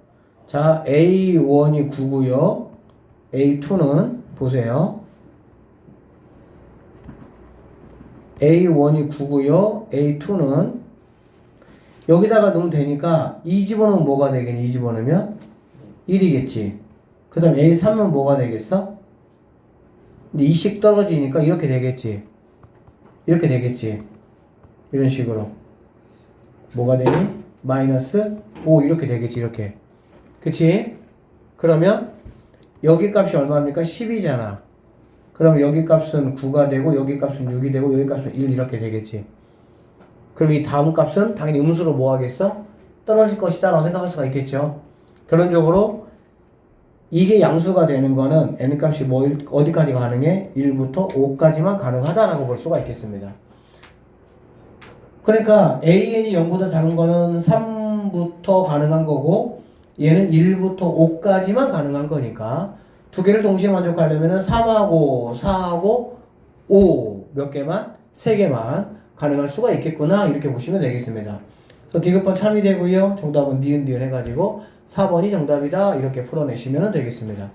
자 A1이 9고요. A2는 보세요. A1이 9고요. A2는 여기다가 넣으면 되니까 2 집어넣으면 뭐가 되겠니? 2 집어넣으면 1이겠지. 그 다음 A3은 뭐가 되겠어? 근데 2씩 떨어지니까 이렇게 되겠지. 이렇게 되겠지. 이런 식으로. 뭐가 되니? 마이너스 5 이렇게 되겠지. 이렇게. 그치? 그러면 여기 값이 얼마입니까? 10이잖아. 그럼 여기 값은 9가 되고 여기 값은 6이 되고 여기 값은 1 이렇게 되겠지. 그럼 이 다음 값은 당연히 음수로 뭐 하겠어? 떨어질 것이다 라고 생각할 수가 있겠죠. 결론적으로 이게 양수가 되는 거는 n값이 어디까지 가능해? 1부터 5까지만 가능하다라고 볼 수가 있겠습니다. 그러니까 AN이 0보다 작은 거는 3부터 가능한 거고 얘는 1부터 5까지만 가능한 거니까 두 개를 동시에 만족하려면 3하고 4하고 5 몇 개만? 3개만 가능할 수가 있겠구나 이렇게 보시면 되겠습니다. 디귿번 참이 되고요. 정답은 니은 해가지고 4번이 정답이다. 이렇게 풀어내시면 되겠습니다.